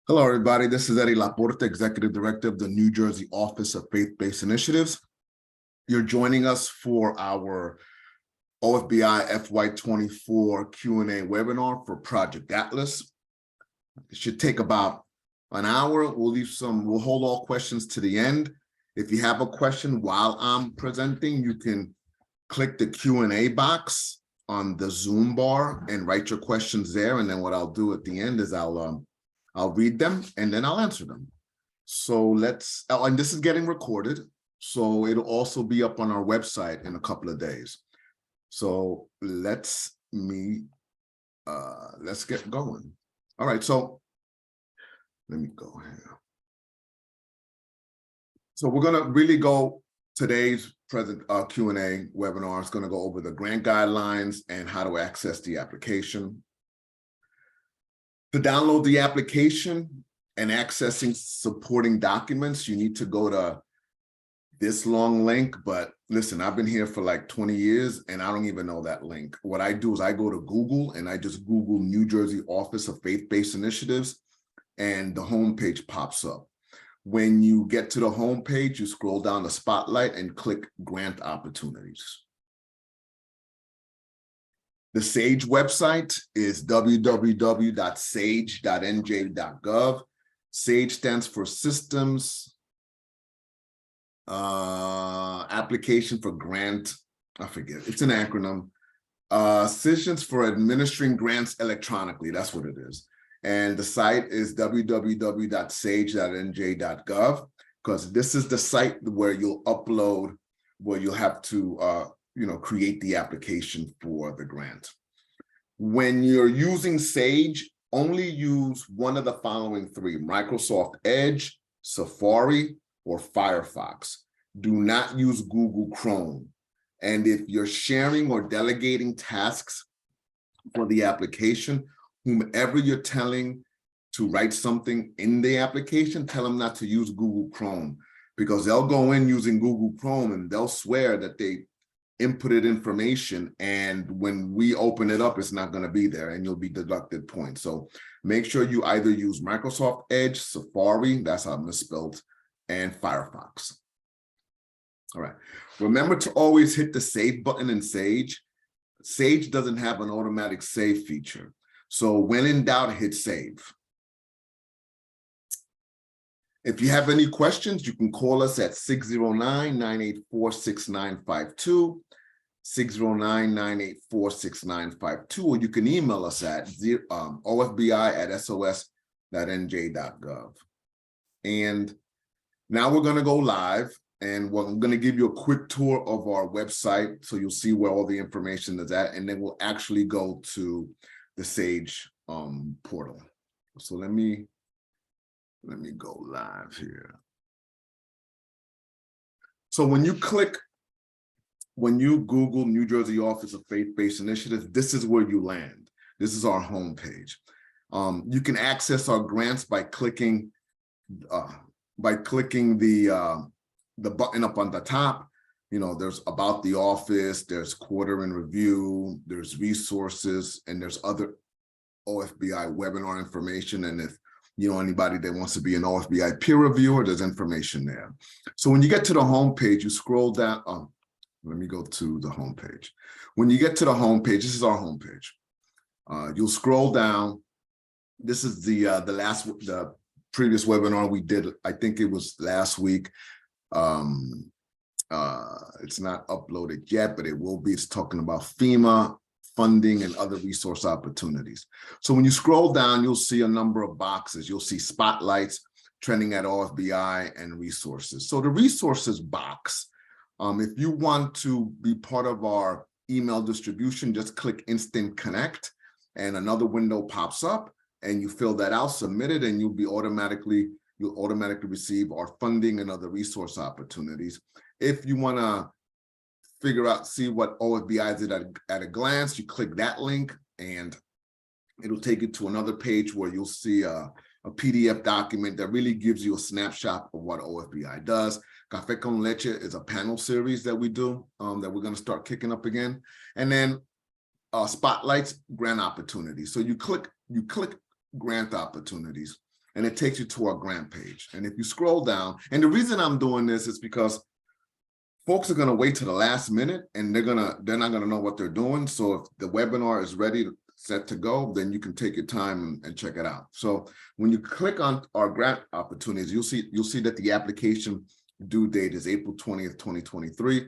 Hello, everybody. This is Eddie Laporte, Executive Director of the New Jersey Office of Faith-Based Initiatives. You're joining us for our OFBI FY24 Q&A webinar for Project Atlas. It should take about an hour. We'll hold all questions to the end. If you have a question while I'm presenting, you can click the Q&A box on the Zoom bar and write your questions there. And then what I'll do at the end is I'll read them and then I'll answer them. So and this is getting recorded, so it'll also be up on our website in a couple of days. So let's get going. All right, so let me go here. So we're gonna really go today's present Q&A webinar is gonna go over the grant guidelines and how to access the application. To download the application and accessing supporting documents, you need to go to this long link, but listen, I've been here for like 20 years and I don't even know that link. What I do is I go to Google and I just Google New Jersey Office of Faith-Based Initiatives and the homepage pops up. When you get to the homepage, you scroll down the spotlight and click Grant Opportunities. The SAGE website is www.sage.nj.gov. SAGE stands for Systems Application for Grant. I forget, it's an acronym. Systems for Administering Grants Electronically, that's what it is. And the site is www.sage.nj.gov, because this is the site where you'll upload, where you'll have to create the application for the grant. When you're using Sage, only use one of the following three: Microsoft Edge, Safari, or Firefox. Do not use Google Chrome. And if you're sharing or delegating tasks for the application, whomever you're telling to write something in the application, tell them not to use Google Chrome, because they'll go in using Google Chrome and they'll swear that they inputted information, and when we open it up, it's not going to be there and you'll be deducted points. So make sure you either use Microsoft Edge, Safari, that's how I misspelled, and Firefox. All right, remember to always hit the save button in Sage. Sage doesn't have an automatic save feature, so when in doubt, hit save. If you have any questions, you can call us at 609-984-6952, 609-984-6952, or you can email us at ofbi@sos.nj.gov. And now we're going to go live, and we're going to give you a quick tour of our website so you'll see where all the information is at, and then we'll actually go to the Sage portal. So let me go live here. So when you Google New Jersey Office of Faith-Based Initiatives, this is where you land. This is our homepage. You can access our grants by clicking the button up on the top. There's About the Office, there's Quarter in Review, there's Resources, and there's other OFBI webinar information. And if anybody that wants to be an OFBI peer reviewer, there's information there. So when you get to the homepage, you scroll down. Let me go to the homepage. When you get to the homepage, this is our homepage. You'll scroll down. This is the previous webinar we did. I think it was last week. It's not uploaded yet, but it will be. It's talking about FEMA funding and other resource opportunities. So when you scroll down, you'll see a number of boxes. You'll see spotlights, trending at OFBI, and resources. So the resources box, if you want to be part of our email distribution, just click Instant Connect and another window pops up and you fill that out, submit it, and you'll automatically receive our funding and other resource opportunities. If you want to see what OFBI is at a glance, you click that link and it'll take you to another page where you'll see a PDF document that really gives you a snapshot of what OFBI does. Café con Leche is a panel series that we do that we're going to start kicking up again. And then spotlights, grant opportunities. So you click grant opportunities, and it takes you to our grant page. And if you scroll down, and the reason I'm doing this is because folks are going to wait to the last minute, and they're not going to know what they're doing. So if the webinar is ready, set to go, then you can take your time and check it out. So when you click on our grant opportunities, you'll see that the application due date is April 20th, 2023.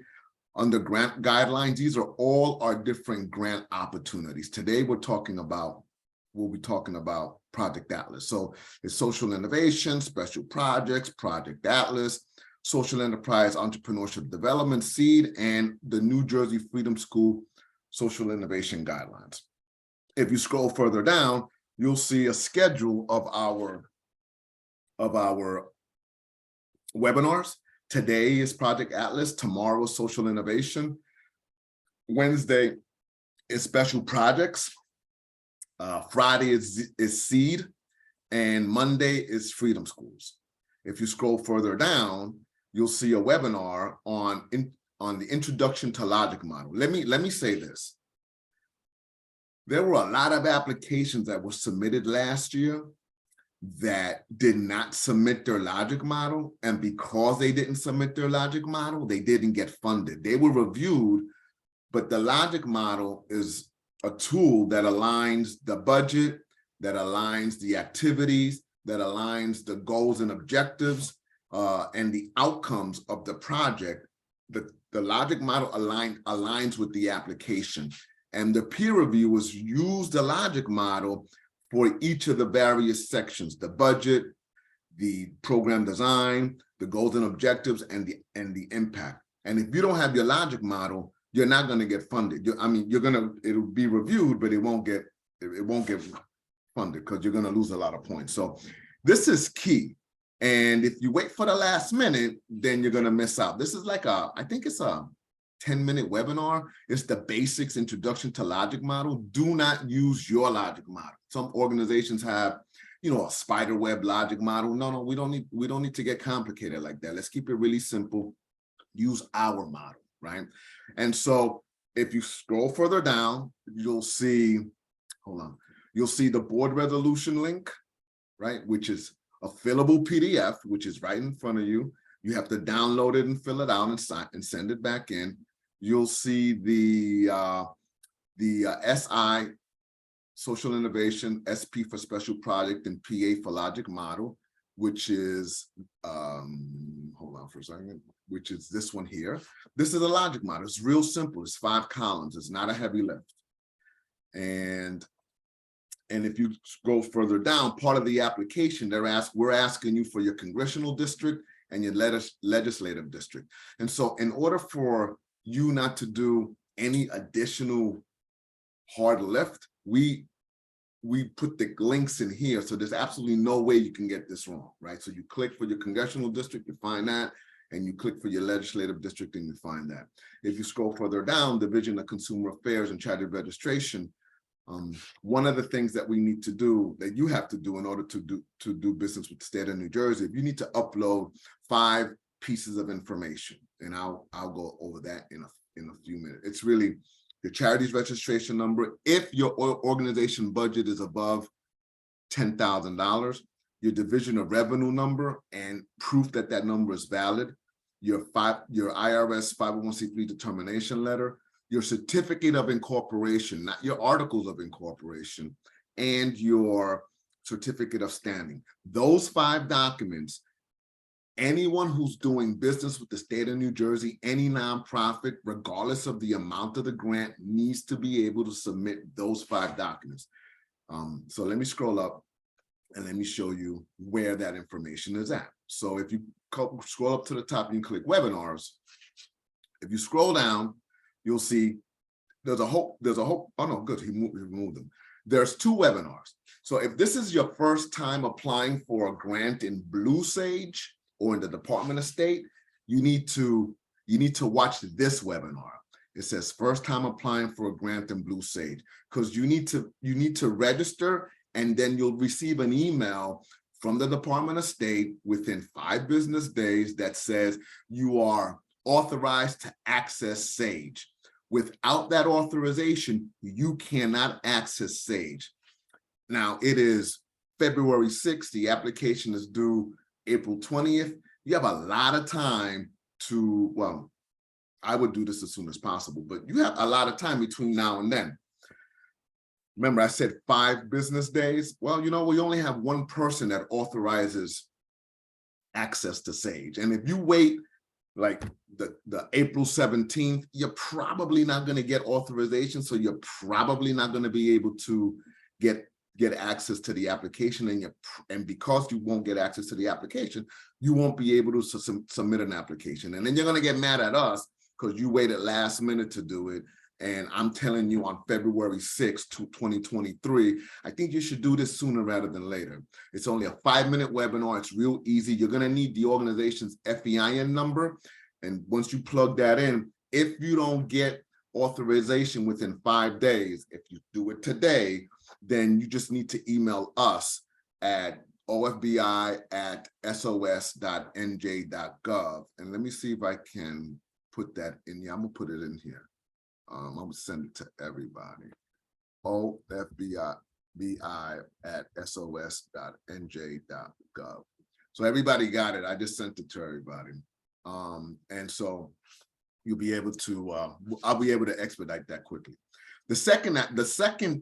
Under grant guidelines, these are all our different grant opportunities. Today, we'll be talking about Project Atlas. So it's social innovation, special projects, Project Atlas, social enterprise entrepreneurship development seed, and the New Jersey Freedom School social innovation guidelines. If you scroll further down, you'll see a schedule of our webinars. Today is Project Atlas, tomorrow is social innovation, Wednesday is special projects, Friday is seed, and Monday is freedom schools. If you scroll further down, you'll see a webinar on the introduction to logic model. Let me say this. There were a lot of applications that were submitted last year that did not submit their logic model. And because they didn't submit their logic model, they didn't get funded. They were reviewed, but the logic model is a tool that aligns the budget, that aligns the activities, that aligns the goals and objectives and the outcomes of the project. The logic model aligns with the application. And the peer reviewers use the logic model for each of the various sections: the budget, the program design, the goals and objectives, and the impact. And if you don't have your logic model, you're not going to get funded. It'll be reviewed, but it won't get funded because you're going to lose a lot of points. So this is key. And if you wait for the last minute, then you're going to miss out. This is like I think it's a 10-minute webinar. It's the basics introduction to logic model. Do not use your logic model. Some organizations have, a spider web logic model. No, we don't need to get complicated like that. Let's keep it really simple. Use our model, right? And so if you scroll further down, you'll see the board resolution link, right? Which is a fillable PDF, which is right in front of you. You have to download it and fill it out and send it back in. You'll see the SI, social innovation, SP for special project, and PA for logic model, which is, hold on for a second, which is this one here. This is a logic model. It's real simple. It's 5 columns. It's not a heavy lift. And if you scroll further down, part of the application, we're asking you for your congressional district and your legislative district. And so in order for you not to do any additional hard lift, we put the links in here. So there's absolutely no way you can get this wrong, right? So you click for your congressional district, you find that, and you click for your legislative district and you find that. If you scroll further down, Division of Consumer Affairs and Charter Registration, one of the things that we need to do, that you have to do in order to do business with the state of New Jersey, you need to upload 5 pieces of information, and I'll go over that in a few minutes. It's really your charity's registration number. If your organization budget is above $10,000, your division of revenue number and proof that that number is valid, your IRS 501c3 determination letter, your certificate of incorporation, not your articles of incorporation, and your certificate of standing. Those 5 documents, anyone who's doing business with the state of New Jersey, any nonprofit, regardless of the amount of the grant, needs to be able to submit those 5 documents. So let me scroll up and let me show you where that information is at. So if you scroll up to the top, you can click webinars. If you scroll down, you'll see there's a whole, oh no, good, he removed them. There's 2 webinars. So if this is your first time applying for a grant in Blue Sage or in the Department of State, you need to watch this webinar. It says first time applying for a grant in Blue Sage, because you need to register, and then you'll receive an email from the Department of State within 5 business days that says you are authorized to access Sage. Without that authorization, you cannot access Sage. Now, it is February 6th, the application is due April 20th. You have a lot of time to, well, I would do this as soon as possible, but you have a lot of time between now and then. Remember, I said 5 business days. Well, you know, we only have one person that authorizes access to Sage. And if you wait like the April 17th, you're probably not going to get authorization. So you're probably not going to be able to get access to the application, and because you won't get access to the application, you won't be able to submit an application. And then you're going to get mad at us because you waited last minute to do it. And I'm telling you, on February 6th, 2023, I think you should do this sooner rather than later. It's only a 5-minute webinar. It's real easy. You're going to need the organization's FEIN number. And once you plug that in, if you don't get authorization within 5 days, if you do it today, then you just need to email us at ofbi@sos.nj.gov. And let me see if I can put that in here. I'm going to put it in here. I'm going to send it to everybody. ofbi@sos.nj.gov. So everybody got it. I just sent it to everybody. And so you'll be able to, I'll be able to expedite that quickly. The second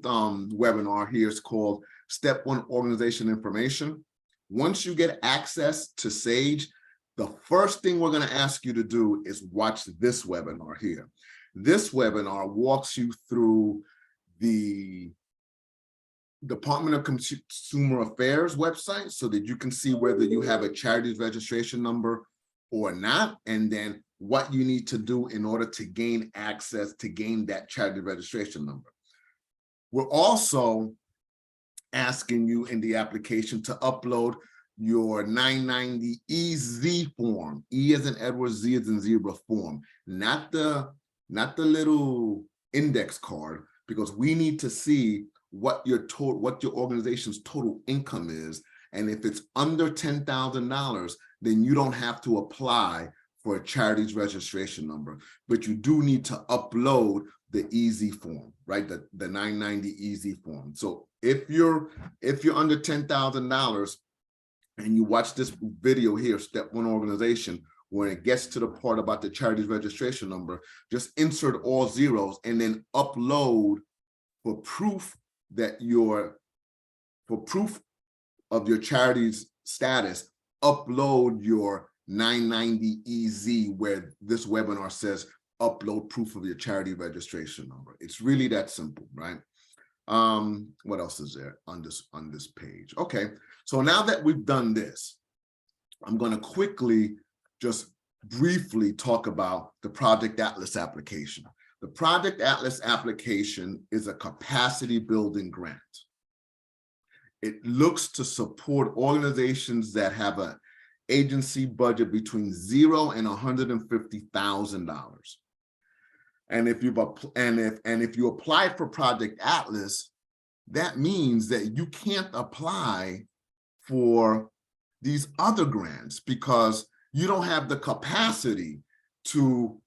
webinar here is called Step 1 Organization Information. Once you get access to Sage, the first thing we're going to ask you to do is watch this webinar here. This webinar walks you through the Department of Consumer Affairs website so that you can see whether you have a charity's registration number or not, and then what you need to do in order to gain access to gain that charity registration number. We're also asking you in the application to upload your 990 EZ form, E as in Edward, Z as in zebra form, not the little index card, because we need to see what your organization's total income is. And if it's under $10,000, then you don't have to apply for a charity's registration number, but you do need to upload the EZ form, right? The 990 EZ form. So if you're under $10,000 and you watch this video here, Step 1 Organization, when it gets to the part about the charity's registration number, just insert all zeros and then upload for proof of your charity's status, upload your 990 EZ, where this webinar says upload proof of your charity registration number. It's really that simple, right? What else is there on this page? Okay, so now that we've done this, I'm going to quickly just briefly talk about the Project Atlas application. The Project Atlas application is a capacity building grant. It looks to support organizations that have an agency budget between $0 and $150,000. And if you apply for Project Atlas, that means that you can't apply for these other grants because you don't have the capacity to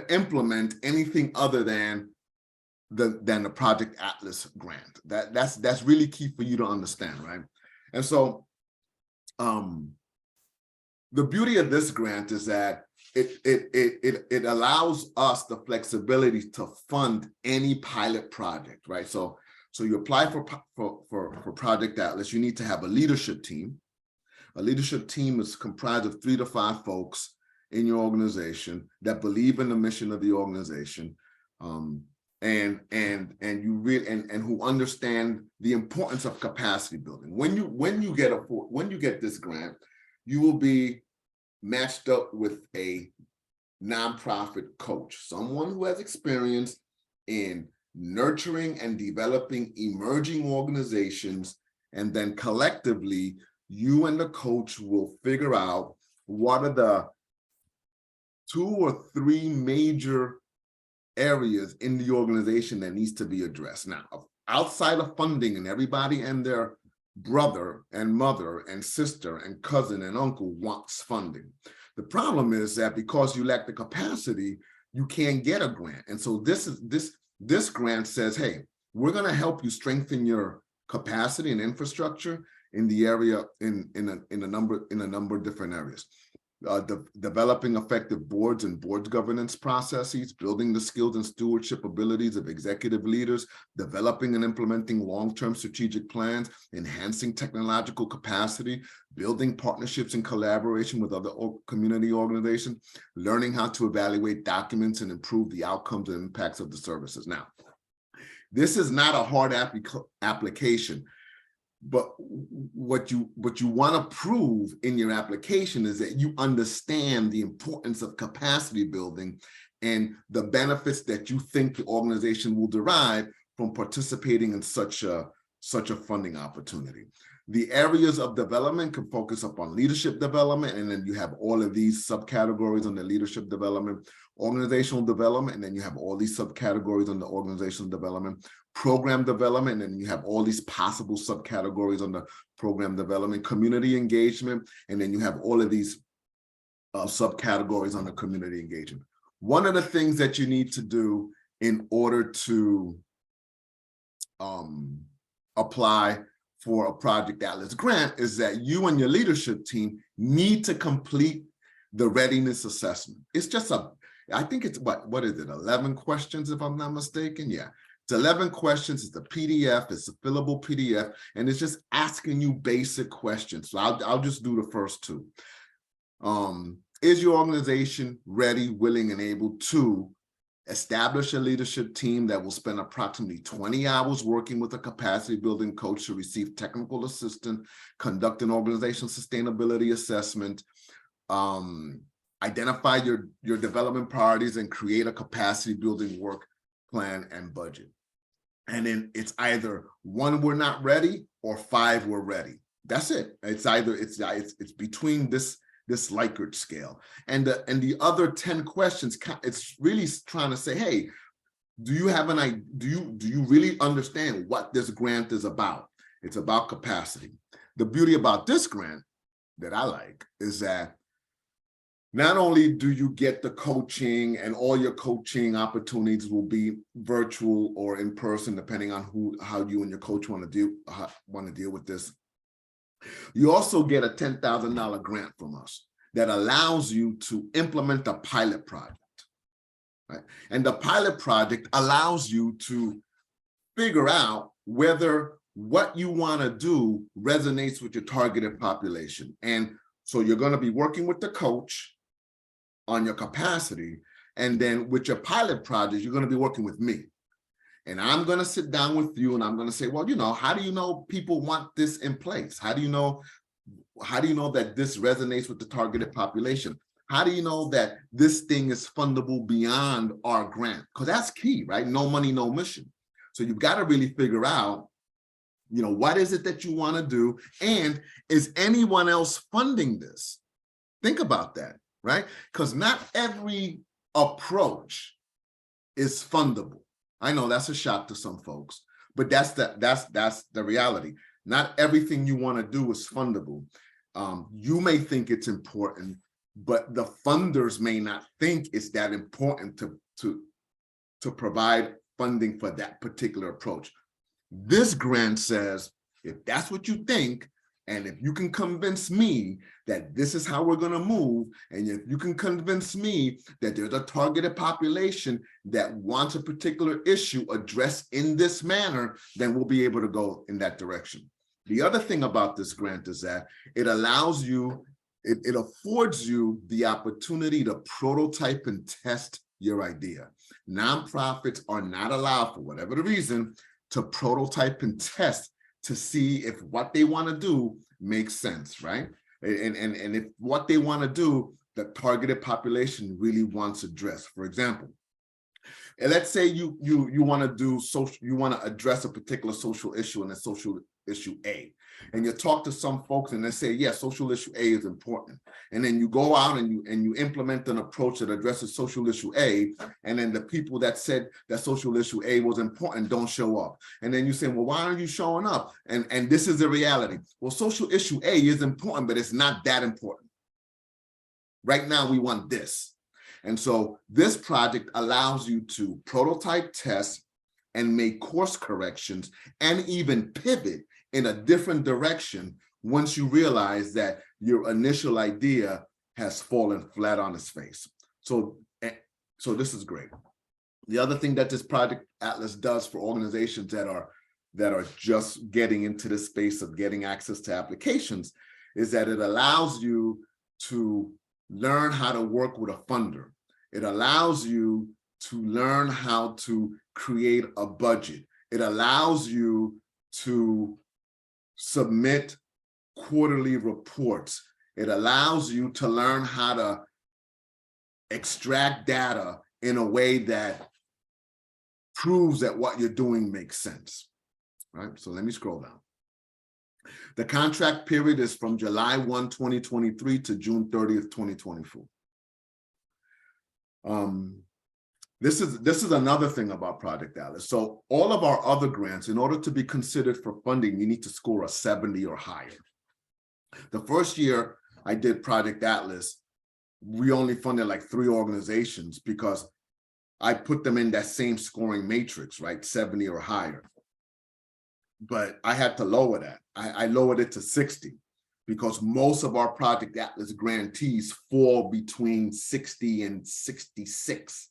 implement anything other than the Project Atlas grant. That's really key for you to understand, right? And so the beauty of this grant is that it allows us the flexibility to fund any pilot project, right? So you apply for Project Atlas, you need to have a leadership team. A leadership team is comprised of 3 to 5 folks in your organization that believe in the mission of the organization, and who understand the importance of capacity building. When you get this grant, you will be matched up with a nonprofit coach, someone who has experience in nurturing and developing emerging organizations, and then collectively, you and the coach will figure out what are the 2 or 3 major areas in the organization that needs to be addressed. Now, outside of funding, and everybody and their brother and mother and sister and cousin and uncle wants funding. The problem is that because you lack the capacity, you can't get a grant. And so this grant says, hey, we're going to help you strengthen your capacity and infrastructure in the area in a number of different areas. Developing effective boards and board governance processes, building the skills and stewardship abilities of executive leaders, developing and implementing long-term strategic plans, enhancing technological capacity, building partnerships and collaboration with other community organizations, learning how to evaluate documents and improve the outcomes and impacts of the services. Now, this is not a hard application. But what you want to prove in your application is that you understand the importance of capacity building and the benefits that you think the organization will derive from participating in such a funding opportunity. The areas of development can focus upon leadership development, and then you have all of these subcategories under leadership development, organizational development, and then you have all these subcategories under organizational development, program development, and you have all these possible subcategories under program development, community engagement, and then you have all of these subcategories under community engagement. One of the things that you need to do in order to apply for a Project Atlas grant is that you and your leadership team need to complete the readiness assessment. It's just I think it's what is it, 11 questions if I'm not mistaken? Yeah, it's 11 questions, it's a PDF, it's a fillable PDF, and it's just asking you basic questions. So I'll just do the first two. Is your organization ready, willing, and able to establish a leadership team that will spend approximately 20 hours working with a capacity building coach to receive technical assistance, conduct an organizational sustainability assessment, identify your development priorities, and create a capacity building work plan and budget? And then it's either 1, we're not ready, or 5, we're ready. That's it. It's either it's between this Likert scale, and the other 10 questions, it's really trying to say, hey, do you really understand what this grant is about? It's about capacity. The beauty about this grant that I like is that not only do you get the coaching, and all your coaching opportunities will be virtual or in person, depending on how you and your coach want to deal with this. You also get a $10,000 grant from us that allows you to implement a pilot project, right? And the pilot project allows you to figure out whether what you want to do resonates with your targeted population. And so you're going to be working with the coach on your capacity, and then with your pilot project, you're going to be working with me. And I'm going to sit down with you and I'm going to say, well, how do you know people want this in place? How do you know that this resonates with the targeted population? How do you know that this thing is fundable beyond our grant? Because that's key, right? No money, no mission. So you've got to really figure out, what is it that you want to do? And is anyone else funding this? Think about that, right? Because not every approach is fundable. I know that's a shock to some folks, but that's the reality. Not everything you want to do is fundable. You may think it's important, but the funders may not think it's that important to provide funding for that particular approach. This grant says, if that's what you think, and if you can convince me that this is how we're going to move, and if you can convince me that there's a targeted population that wants a particular issue addressed in this manner, then we'll be able to go in that direction. The other thing about this grant is that it allows you, it affords you the opportunity to prototype and test your idea. Nonprofits are not allowed, for whatever the reason, to prototype and test to see if what they want to do makes sense, right? And if what they want to do, the targeted population really wants addressed. For example, and let's say you want to do social, you want to address a particular social issue in a social issue A, and you talk to some folks and they say, yeah, social issue A is important. And then you go out and you implement an approach that addresses social issue A, and then the people that said that social issue A was important don't show up. And then you say, well, why aren't you showing up? And this is the reality. Well, social issue A is important, but it's not that important. Right now, we want this. And so this project allows you to prototype, test, and make course corrections and even pivot in a different direction once you realize that your initial idea has fallen flat on its face. So this is great. The other thing that this Project Atlas does for organizations that are just getting into the space of getting access to applications is that it allows you to learn how to work with a funder. It allows you to learn how to create a budget. It allows you to submit quarterly reports. It allows you to learn how to extract data in a way that proves that what you're doing makes sense, right? So let me scroll down. The contract period is from July 1, 2023 to June 30th, 2024. This is another thing about Project Atlas. So all of our other grants, in order to be considered for funding, you need to score a 70 or higher. The first year I did Project Atlas, we only funded like 3 organizations because I put them in that same scoring matrix, right? 70 or higher. But I had to lower that. I lowered it to 60 because most of our Project Atlas grantees fall between 60 and 66.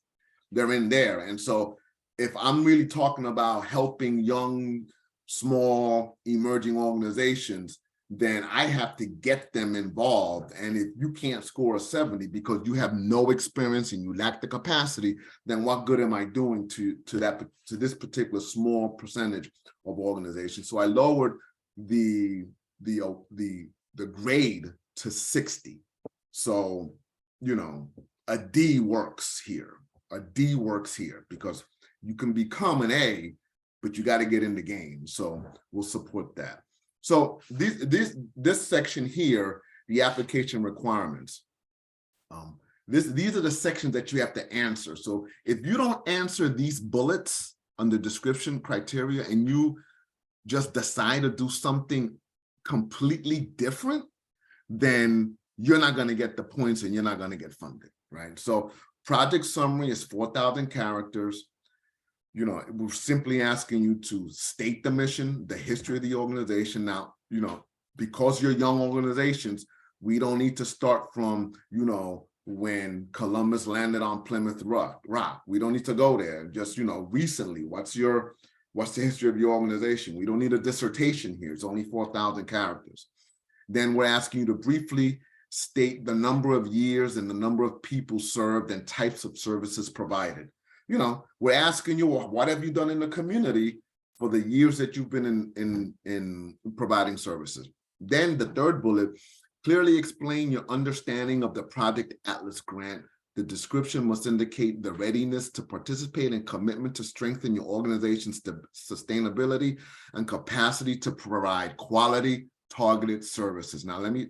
They're in there. And so if I'm really talking about helping young, small, emerging organizations, then I have to get them involved. And if you can't score a 70 because you have no experience and you lack the capacity, then what good am I doing to this particular small percentage of organizations? So I lowered the grade to 60. So, you know, a D works here. A D works here because you can become an A, but you got to get in the game. So we'll support that. So this section here, the application requirements, these are the sections that you have to answer. So if you don't answer these bullets under description criteria and you just decide to do something completely different, then you're not going to get the points and you're not going to get funded, right? So project summary is 4,000 characters. You know, we're simply asking you to state the mission, the history of the organization. Now, you know, because you're young organizations, we don't need to start from, you know, when Columbus landed on Plymouth Rock. We don't need to go there. Just, you know, recently, what's the history of your organization? We don't need a dissertation here. It's only 4,000 characters. Then we're asking you to briefly state the number of years and the number of people served and types of services provided. You know, we're asking you, what have you done in the community for the years that you've been in providing services? Then the third bullet, clearly explain your understanding of the Project Atlas grant. The description must indicate the readiness to participate and commitment to strengthen your organization's sustainability and capacity to provide quality targeted services. Now, let me,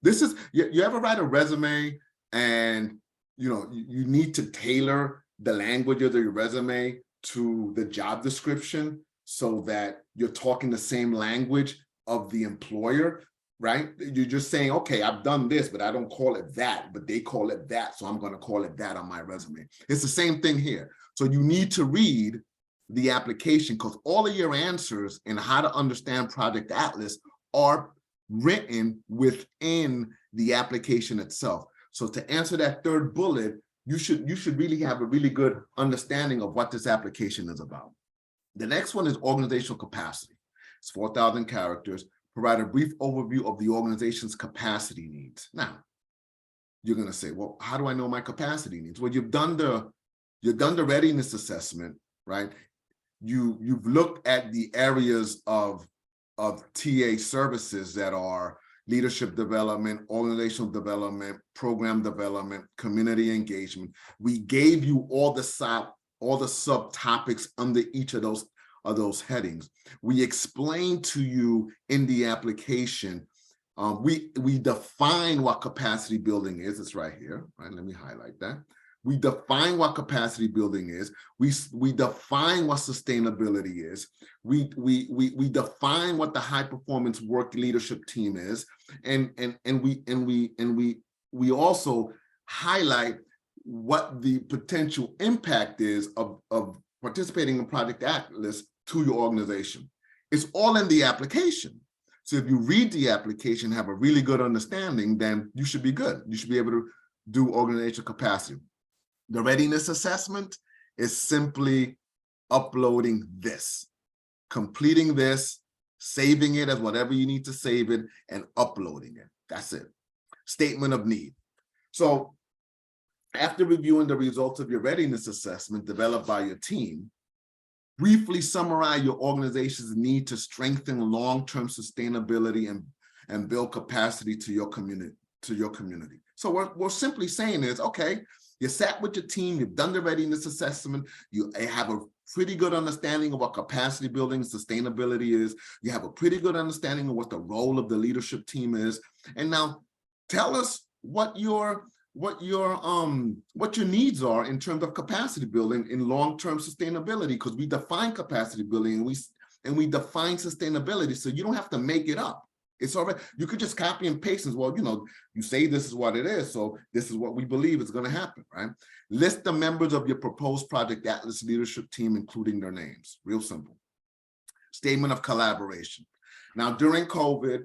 this is, you ever write a resume and, you know, you need to tailor the language of your resume to the job description so that you're talking the same language of the employer, right? You're just saying, okay, I've done this, but I don't call it that, but they call it that, so I'm going to call it that on my resume. It's the same thing here. So you need to read the application because all of your answers in how to understand Project Atlas are written within the application itself. So to answer that third bullet, you should really have a really good understanding of what this application is about. The next one is organizational capacity. It's 4,000 characters. Provide a brief overview of the organization's capacity needs. Now, you're going to say, well, how do I know my capacity needs? Well, you've done the readiness assessment, right? You've looked at the areas of TA services that are leadership development, organizational development, program development, community engagement. We gave you all the subtopics under each of those headings. We explained to you in the application, we define what capacity building is. It's right here, right? Let me highlight that. We define what capacity building is. We define what sustainability is. We define what the high performance work leadership team is, and we also highlight what the potential impact is of participating in Project Atlas to your organization. It's all in the application. So if you read the application, have a really good understanding, then you should be good. You should be able to do organizational capacity. The readiness assessment is simply uploading this, completing this, saving it as whatever you need to save it, and uploading it. That's it. Statement of need. So after reviewing the results of your readiness assessment developed by your team, briefly summarize your organization's need to strengthen long-term sustainability and build capacity to your community. So what we're simply saying is, okay, you sat with your team, you've done the readiness assessment, you have a pretty good understanding of what capacity building and sustainability is, you have a pretty good understanding of what the role of the leadership team is, and now tell us what your needs are in terms of capacity building in long-term sustainability, because we define capacity building and we define sustainability, so you don't have to make it up. It's already, you could just copy and paste as well. You know, you say this is what it is, so this is what we believe is going to happen, right? List the members of your proposed Project Atlas leadership team, including their names. Real simple. Statement of collaboration. Now, during COVID,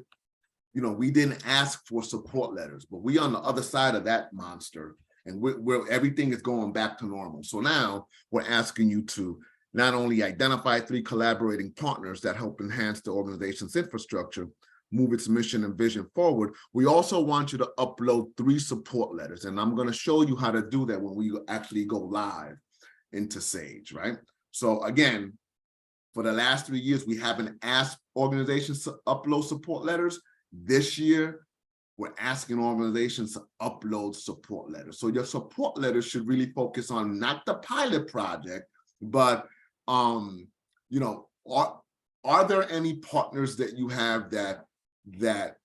you know, we didn't ask for support letters, but we on the other side of that monster, and we're everything is going back to normal. So now we're asking you to not only identify 3 collaborating partners that help enhance the organization's infrastructure, move its mission and vision forward, we also want you to upload 3 support letters. And I'm going to show you how to do that when we actually go live into Sage, right? So again, for the last 3 years, we haven't asked organizations to upload support letters. This year, we're asking organizations to upload support letters. So your support letters should really focus on not the pilot project, but you know, are there any partners that you have that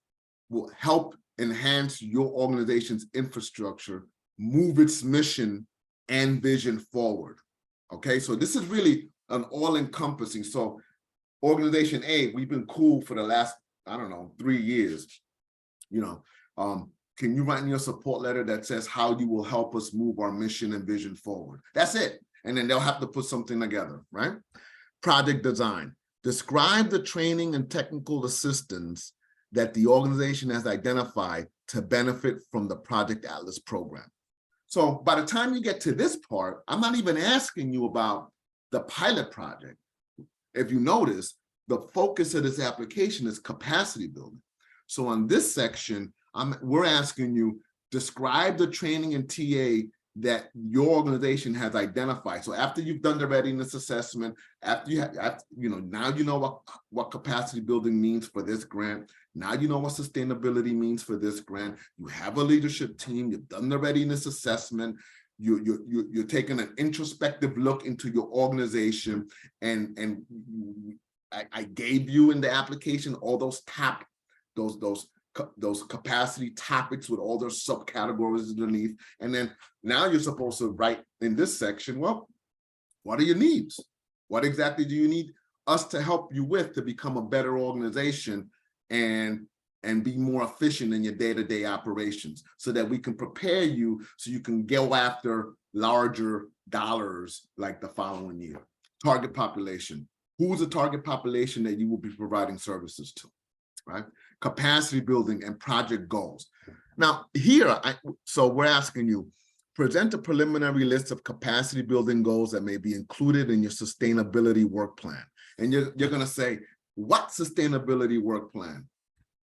will help enhance your organization's infrastructure, move its mission and vision forward? Okay, so this is really an all-encompassing. So organization A, we've been cool for the last, I don't know, 3 years. You know, can you write in your support letter that says how you will help us move our mission and vision forward? That's it. And then they'll have to put something together, right? Project design. Describe the training and technical assistance that the organization has identified to benefit from the Project Atlas program. So by the time you get to this part, I'm not even asking you about the pilot project. If you notice, the focus of this application is capacity building. So on this section, we're asking you, describe the training and TA that your organization has identified. So after you've done the readiness assessment, after you know, now you know what capacity building means for this grant. Now you know what sustainability means for this grant. You have a leadership team. You've done the readiness assessment. You're taking an introspective look into your organization, and I gave you in the application all those those capacity topics with all their subcategories underneath. And then now you're supposed to write in this section, well, what are your needs? What exactly do you need us to help you with to become a better organization and be more efficient in your day-to-day operations, so that we can prepare you so you can go after larger dollars like the following year. Target population. Who's the target population that you will be providing services to, right? Capacity building and project goals. Now here, so we're asking you, present a preliminary list of capacity building goals that may be included in your sustainability work plan. And you're gonna say, what sustainability work plan?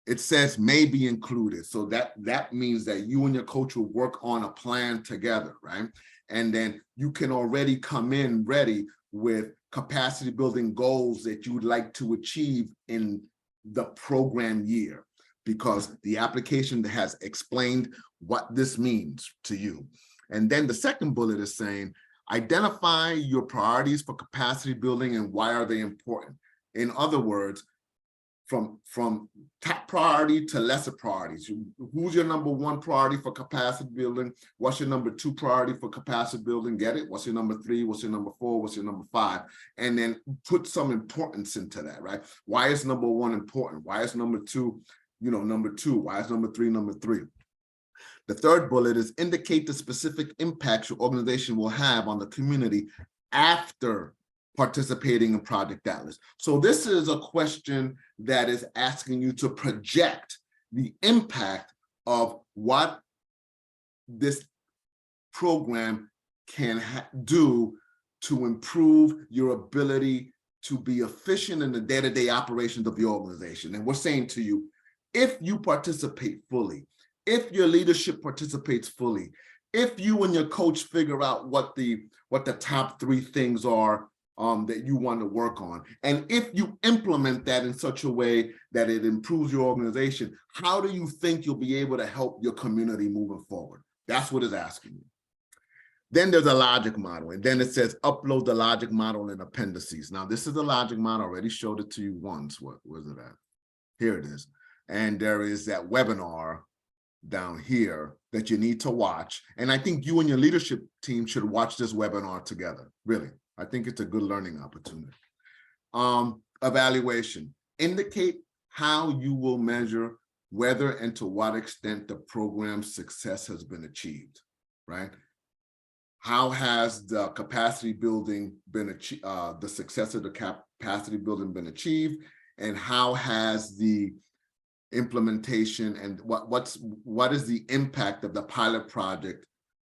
It says may be included. So that means that you and your coach will work on a plan together, right? And then you can already come in ready with capacity building goals that you would like to achieve in the program year, because the application has explained what this means to you. And then the second bullet is saying, identify your priorities for capacity building and why are they important? In other words, from top priority to lesser priorities. Who's your number 1 priority for capacity building? What's your number 2 priority for capacity building? Get it? What's your number 3? What's your number 4? What's your number 5? And then put some importance into that, right? Why is number 1 important? Why is number 2, number 2? Why is number 3 number 3? The third bullet is indicate the specific impacts your organization will have on the community after participating in Project Atlas. So this is a question that is asking you to project the impact of what this program can do to improve your ability to be efficient in the day-to-day operations of your organization. And we're saying to you, if you participate fully, if your leadership participates fully, if you and your coach figure out what the top 3 things are that you want to work on, and if you implement that in such a way that it improves your organization, how do you think you'll be able to help your community moving forward? That's what it's asking you. Then there's a logic model, and then it says upload the logic model in appendices. Now, this is the logic model. I already showed it to you once. What was it at? Here it is. And there is that webinar down here that you need to watch. And I think you and your leadership team should watch this webinar together. Really, I think it's a good learning opportunity. Evaluation. Indicate how you will measure whether and to what extent the program's success has been achieved, right? How has the capacity building been achieved, the success of the capacity building been achieved, and how has the implementation and what is the impact of the pilot project?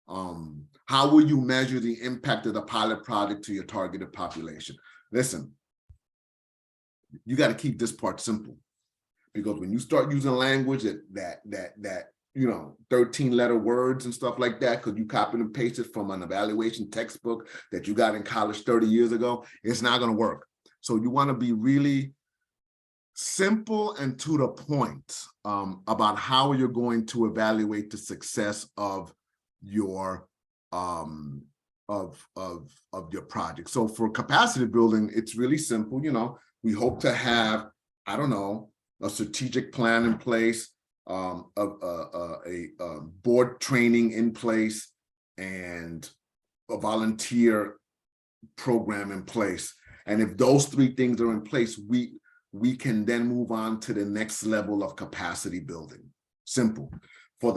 How will you measure the impact of the pilot project to your targeted population? Listen, you got to keep this part simple, because when you start using language that 13-letter words and stuff like that, because you copied and pasted from an evaluation textbook that you got in college 30 years ago, it's not going to work. So you want to be really simple and to the point about how you're going to evaluate the success of your project. So for capacity building, it's really simple. We hope to have, I don't know, a strategic plan in place, a board training in place, and a volunteer program in place. And if those 3 things are in place, we can then move on to the next level of capacity building. Simple. For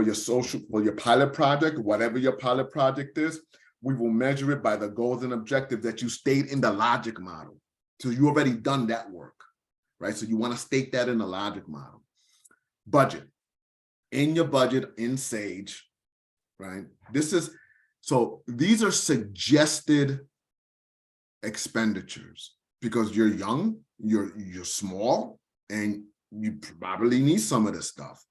your pilot project, whatever your pilot project is, we will measure it by the goals and objectives that you state in the logic model. So you already done that work, right? So you want to state that in the logic model. Budget. In your budget in Sage, right? So these are suggested expenditures, because you're young, you're small, and you probably need some of this stuff.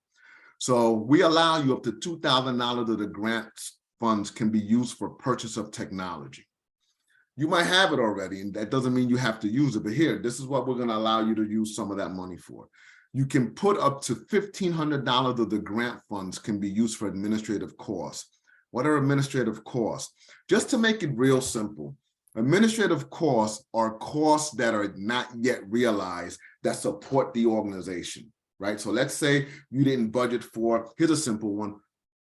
So we allow you up to $2,000 of the grant funds can be used for purchase of technology. You might have it already, and that doesn't mean you have to use it. But here, this is what we're going to allow you to use some of that money for. You can put up to $1,500 of the grant funds can be used for administrative costs. What are administrative costs? Just to make it real simple, administrative costs are costs that are not yet realized that support the organization, right? So let's say you didn't budget for, here's a simple one.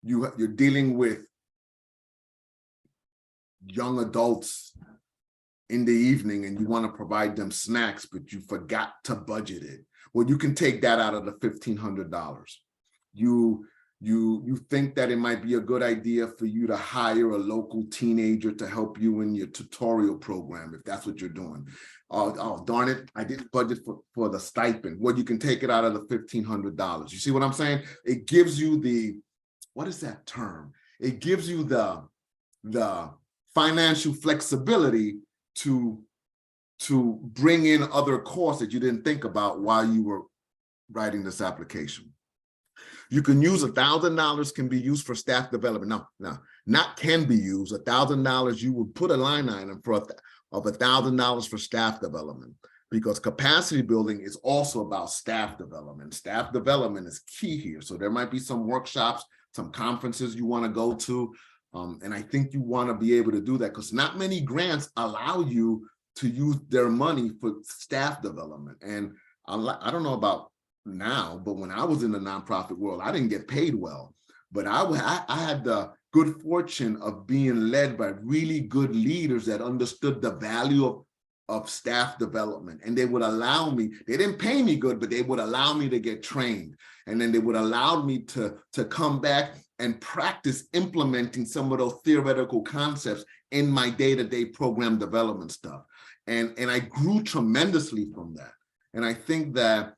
You're dealing with young adults in the evening and you want to provide them snacks, but you forgot to budget it. Well, you can take that out of the $1,500. You think that it might be a good idea for you to hire a local teenager to help you in your tutorial program, if that's what you're doing. Oh, darn it, I didn't budget for the stipend. Well, you can take it out of the $1,500. You see what I'm saying? It gives you the, what is that term? It gives you the financial flexibility to bring in other costs that you didn't think about while you were writing this application. You can use $1,000 can be used for staff development. No, not can be used. $1,000, you would put a line item of $1,000 for staff development, because capacity building is also about staff development. Staff development is key here. So there might be some workshops, some conferences you want to go to. And I think you want to be able to do that, because not many grants allow you to use their money for staff development. And I don't know about now, but when I was in the nonprofit world, I didn't get paid well, but I had the good fortune of being led by really good leaders that understood the value of staff development. And they would allow me, they didn't pay me good, but they would allow me to get trained. And then they would allow me to come back and practice implementing some of those theoretical concepts in my day-to-day program development stuff. And I grew tremendously from that. And I think that,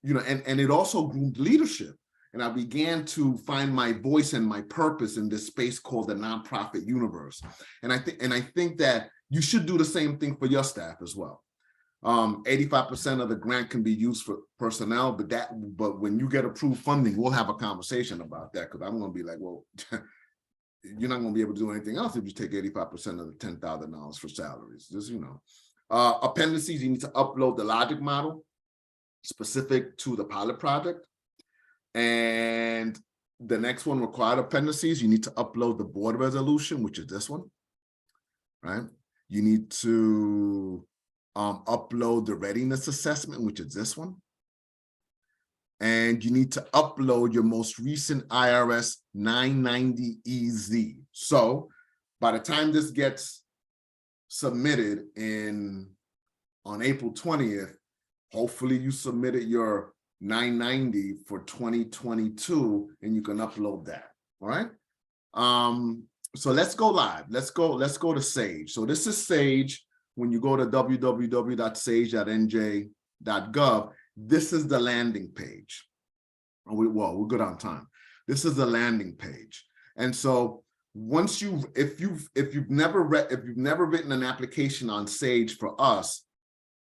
you know, and it also grew leadership. And I began to find my voice and my purpose in this space called the nonprofit universe. And I think that you should do the same thing for your staff as well. 85% of the grant can be used for personnel, but when you get approved funding, we'll have a conversation about that, because I'm going to be like, well, you're not going to be able to do anything else if you take 85% of the $10,000 for salaries. Just, you know, appendices, you need to upload the logic model specific to the pilot project. And the next one, required appendices, you need to upload the board resolution, which is this one, right? You need to upload the readiness assessment, which is this one. And you need to upload your most recent IRS 990 EZ. So by the time this gets submitted on April 20th, hopefully you submitted your 990 for 2022 and you can upload that. All right. So let's go live. Let's go to Sage. So this is Sage. When you go to www.sage.nj.gov, this is the landing page. We're good on time. This is the landing page. And so once if you've never written an application on Sage for us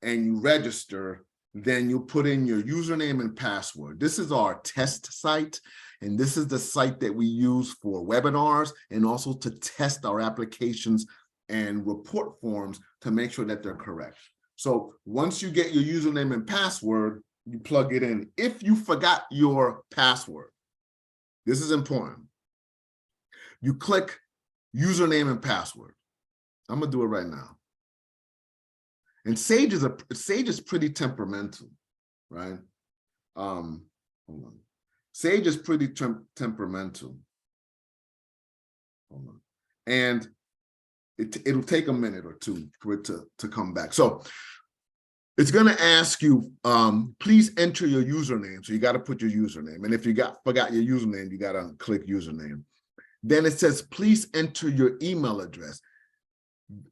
and you register, then you put in your username and password. This is our test site. And this is the site that we use for webinars and also to test our applications and report forms to make sure that they're correct. So once you get your username and password, you plug it in. If you forgot your password, this is important. You click username and password. I'm gonna do it right now. And Sage is pretty temperamental, right? Hold on. Sage is pretty temperamental. Hold on. And it'll take a minute or two for it to come back. So it's going to ask you, please enter your username. So you got to put your username. And if you forgot your username, you got to click username. Then it says, please enter your email address.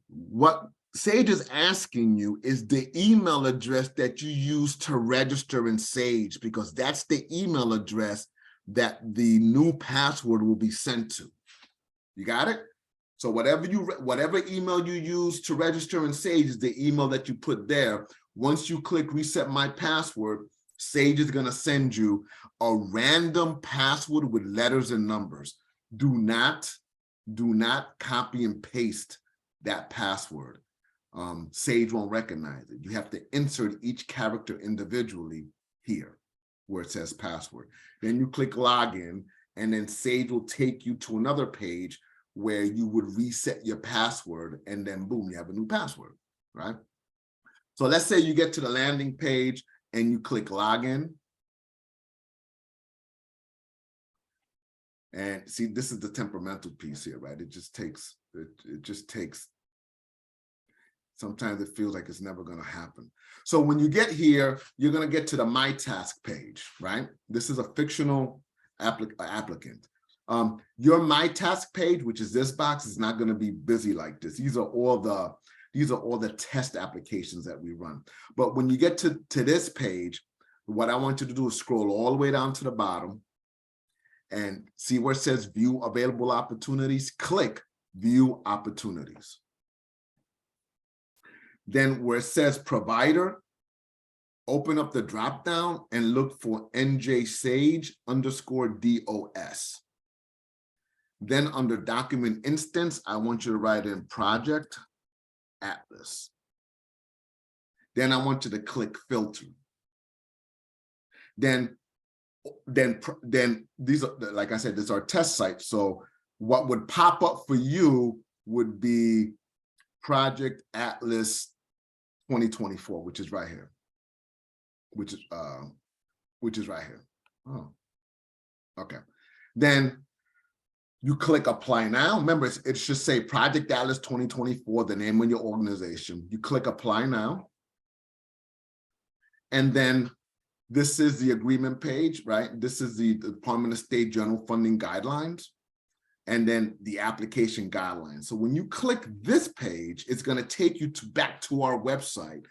What Sage is asking you is the email address that you use to register in Sage, because that's the email address that the new password will be sent to. You got it? So whatever email you use to register in Sage is the email that you put there. Once you click reset my password, Sage is going to send you a random password with letters and numbers. Do not copy and paste that password. Sage won't recognize it. You have to insert each character individually here where it says password. Then you click login, and then Sage will take you to another page where you would reset your password, and then boom, you have a new password, right? So let's say you get to the landing page and you click login. And see, this is the temperamental piece here, right? It just takes, sometimes it feels like it's never going to happen. So when you get here, you're going to get to the My Task page, right? This is a fictional applicant. Your My Task page, which is this box, is not going to be busy like this. These are all the test applications that we run. But when you get to this page, what I want you to do is scroll all the way down to the bottom and see where it says View Available Opportunities. Click View Opportunities. Then where it says Provider, open up the drop down and look for NJ_Sage_DOS. Then under Document Instance, I want you to write in Project Atlas. Then I want you to click Filter. Then these are, like I said, this is our test site. So what would pop up for you would be Project Atlas 2024, which is right here. Which is right here. Oh, okay. Then you click Apply Now. Remember, it should say Project Atlas 2024, the name of your organization. You click Apply Now. And then This is the agreement page, right? This is the Department of State General Funding Guidelines, and then the application guidelines. So when you click this page, it's going to take you back to our website,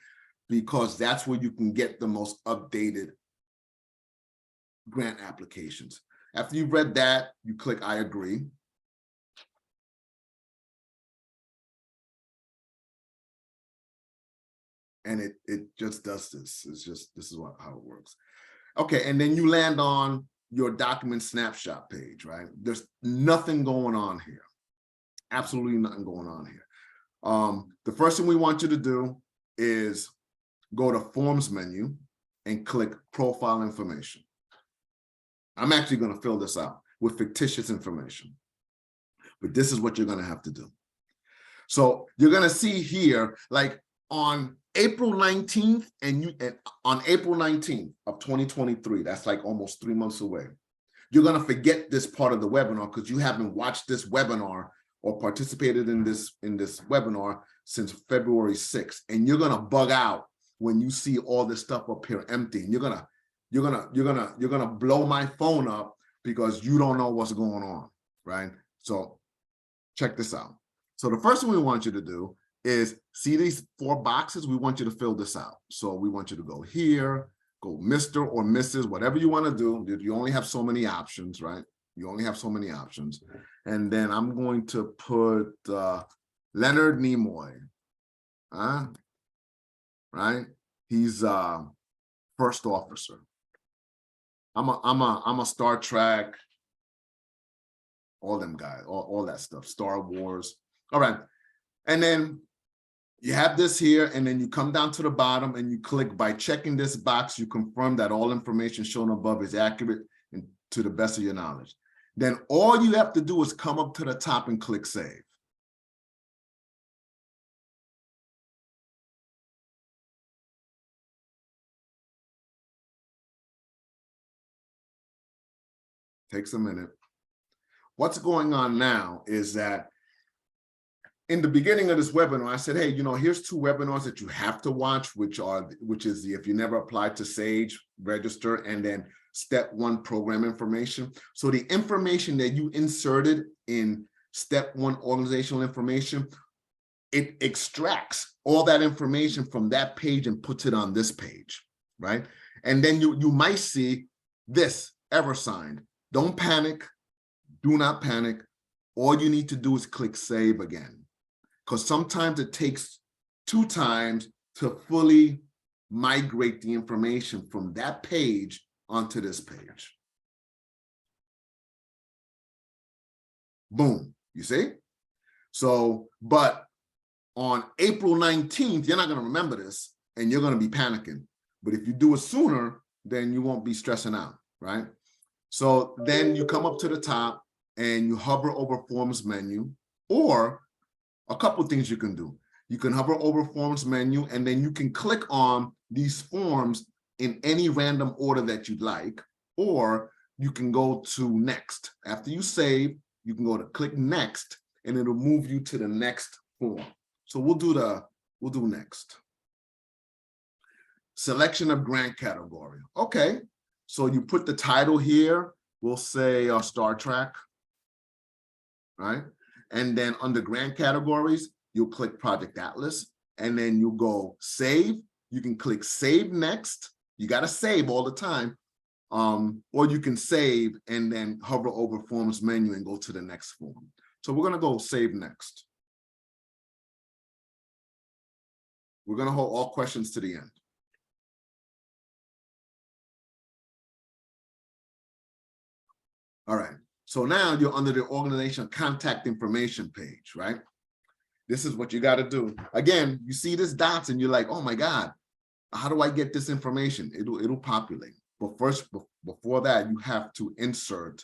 because that's where you can get the most updated grant applications. After you've read that, you click I agree. And it just does this. This is how it works. Okay, and then you land on your document snapshot page, right? There's nothing going on here. Absolutely nothing going on here. The first thing we want you to do is go to Forms menu and click Profile Information. I'm actually going to fill this out with fictitious information, but this is what you're going to have to do. So you're going to see here, like on April 19th and on April 19th of 2023, that's like almost 3 months away, you're going to forget this part of the webinar because you haven't watched this webinar or participated in this webinar since February 6th, and you're going to bug out when you see all this stuff up here empty, and you're gonna blow my phone up because you don't know what's going on, right? So check this out. So the first thing we want you to do is see these 4 boxes. We want you to fill this out. So we want you to go here, go Mr. or Mrs., whatever you want to do. You only have so many options, right? You only have so many options. And then I'm going to put Leonard Nimoy, right? He's first officer. I'm a Star Trek, all them guys, all that stuff, Star Wars. All right. And then you have this here, and then you come down to the bottom and you click, by checking this box, you confirm that all information shown above is accurate and to the best of your knowledge. Then all you have to do is come up to the top and click Save. Takes a minute. What's going on now is that in the beginning of this webinar, I said, hey, here's 2 webinars that you have to watch, which is the if you never applied to SAGE, register, and then step 1 program information. So the information that you inserted in step 1 organizational information, it extracts all that information from that page and puts it on this page, right? And then you might see this EverSigned. Don't panic. Do not panic. All you need to do is click Save again, because sometimes it takes 2 times to fully migrate the information from that page onto this page. Boom, you see? So, but on April 19th, you're not going to remember this and you're going to be panicking. But if you do it sooner, then you won't be stressing out, right? So then you come up to the top and you hover over Forms menu, or a couple of things you can do. You can hover over Forms menu, and then you can click on these forms in any random order that you'd like, or you can go to Next. After you save, you can go to click Next, and it'll move you to the next form. So we'll do Next. Selection of grant category. Okay, so you put the title here. We'll say Star Trek, right? And then under grant categories, you'll click Project Atlas, and then you go Save. You can click Save Next. You got to save all the time. Or you can save and then hover over Forms menu and go to the next form. So we're going to go Save Next. We're going to hold all questions to the end. All right. So now you're under the organization contact information page, right? This is what you got to do. Again, you see this dots and you're like, oh my God, how do I get this information? It'll populate. But first, before that, you have to insert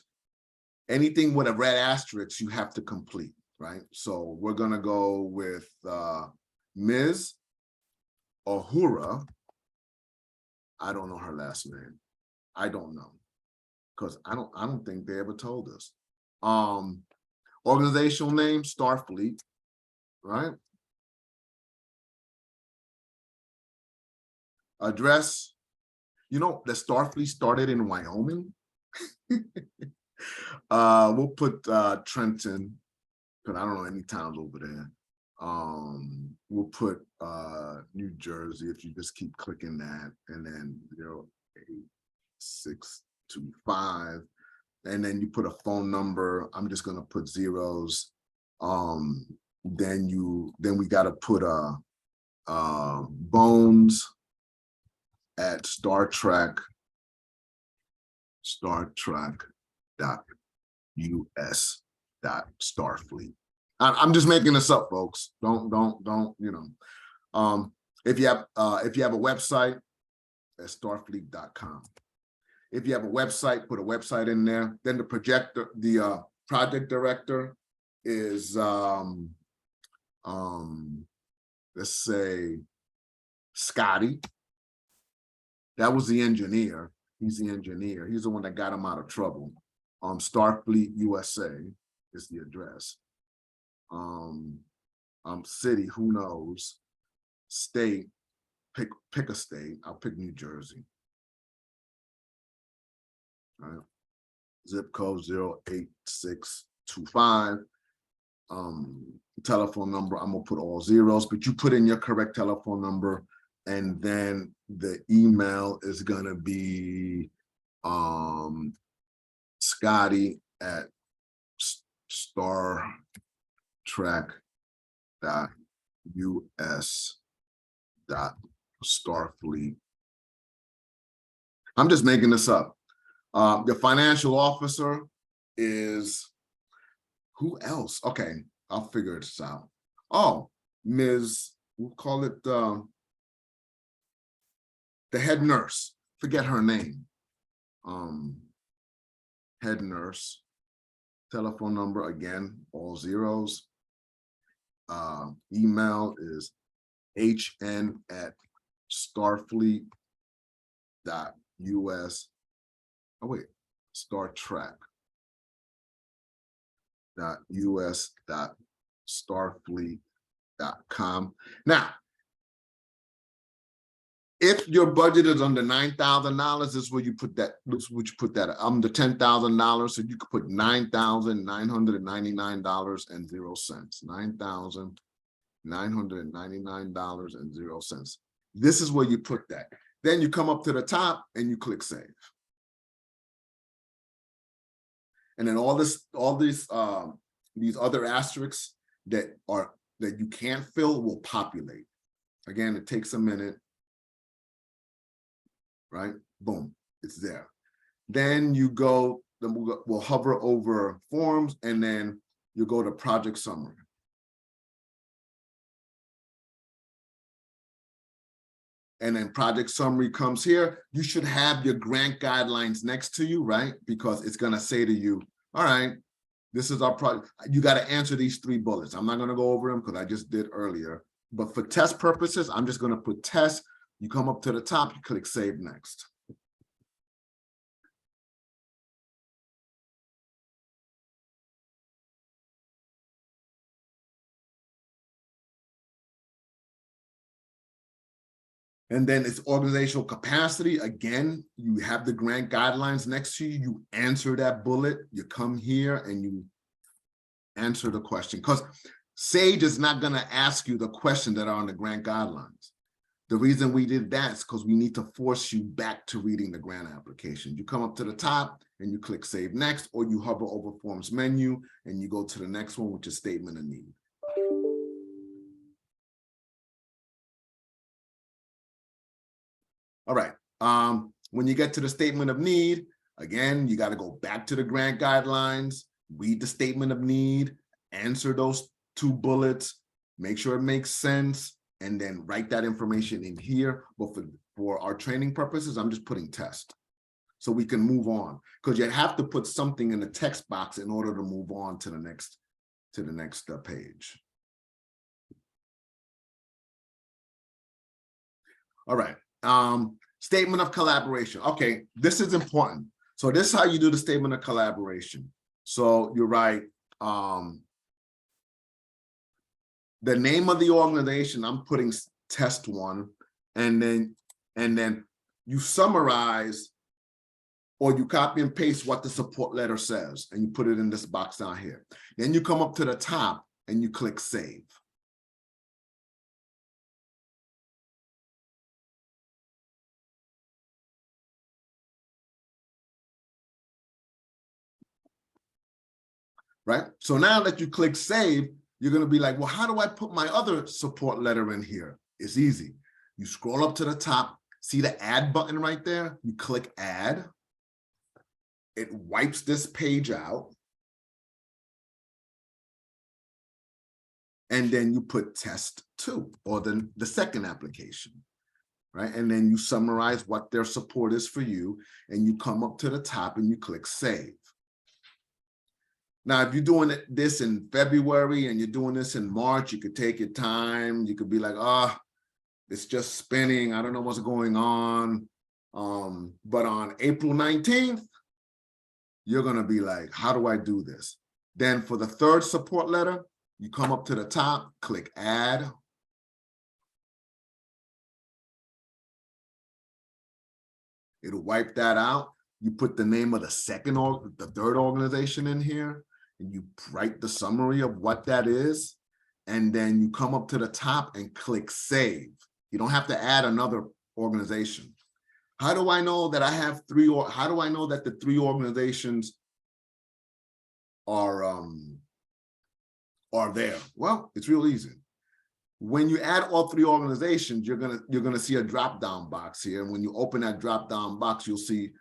anything with a red asterisk you have to complete, right? So we're going to go with Ms. Ahura. I don't know her last name. I don't know, because I don't think they ever told us. Organizational name, Starfleet, right? Address, You know, the Starfleet started in Wyoming. We'll put Trenton, because I don't know any towns over there. We'll put New Jersey if you just keep clicking that, and then 08625, and then you put a phone number. I'm just gonna put zeros. Then we gotta put Bones at Star Trek US.US.Starfleet. I'm just making this up, folks. Don't if you have a website, at starfleet.com. If you have a website, put a website in there. Then the project director is let's say Scotty. That was the engineer. He's the engineer. He's the one that got him out of trouble. Starfleet USA is the address. City, who knows? State, pick a state. I'll pick New Jersey. All right. Zip code 08625. Telephone number, I'm gonna put all zeros, but you put in your correct telephone number, and then the email is gonna be Scotty at StarTrek.US.Starfleet. I'm just making this up. The financial officer is who else? Okay, I'll figure this out. Oh, Ms. We'll call it the head nurse. Forget her name. Head nurse. Telephone number, again, all zeros. Email is hn@starfleet.us. Oh wait, StarTrek.us.Starfleet.com. Now, if your budget is under $9,000, this is where you put that. This is what you put that. Under $10,000, so you could put $9,999.00. $9,999.00. This is where you put that. Then you come up to the top and you click save. And then these other asterisks that you can't fill will populate. Again, it takes a minute. Right? Boom, it's there. Then you go, then we'll hover over forms, and then you go to project summary. And then project summary comes here. You should have your grant guidelines next to you, right? Because it's gonna say to you, all right, this is our project. You gotta answer these 3 bullets. I'm not gonna go over them because I just did earlier. But for test purposes, I'm just gonna put test. You come up to the top, you click save next. And then it's organizational capacity. Again, you have the grant guidelines next to you. You answer that bullet. You come here and you answer the question. Because SAGE is not going to ask you the question that are on the grant guidelines. The reason we did that is because we need to force you back to reading the grant application. You come up to the top and you click save next, or you hover over forms menu and you go to the next one, which is statement of need. All right, when you get to the statement of need, again, you got to go back to the grant guidelines, read the statement of need, answer those 2 bullets, make sure it makes sense, and then write that information in here. But for our training purposes, I'm just putting test so we can move on, because you have to put something in the text box in order to move on to the next page. All right. Statement of collaboration. Okay, this is important. So this is how you do the statement of collaboration. So you write the name of the organization. I'm putting test 1, and then you summarize or you copy and paste what the support letter says, and you put it in this box down here. Then you come up to the top and you click save. Right? So now that you click save, you're going to be like, well, how do I put my other support letter in here? It's easy. You scroll up to the top, see the add button right there? You click add. It wipes this page out. And then you put test 2, or the second application, right? And then you summarize what their support is for you, and you come up to the top and you click save. Now, if you're doing this in February and you're doing this in March, you could take your time. You could be like, oh, it's just spinning. I don't know what's going on. But on April 19th, you're going to be like, how do I do this? Then for the third support letter, you come up to the top, click add. It'll wipe that out. You put the name of the third organization in here, and you write the summary of what that is. And then you come up to the top and click save. You don't have to add another organization. How do I know that I have three, or how do I know that the 3 organizations are there? Well, it's real easy. When you add all 3 organizations, you're gonna see a drop-down box here. And when you open that drop-down box, you'll see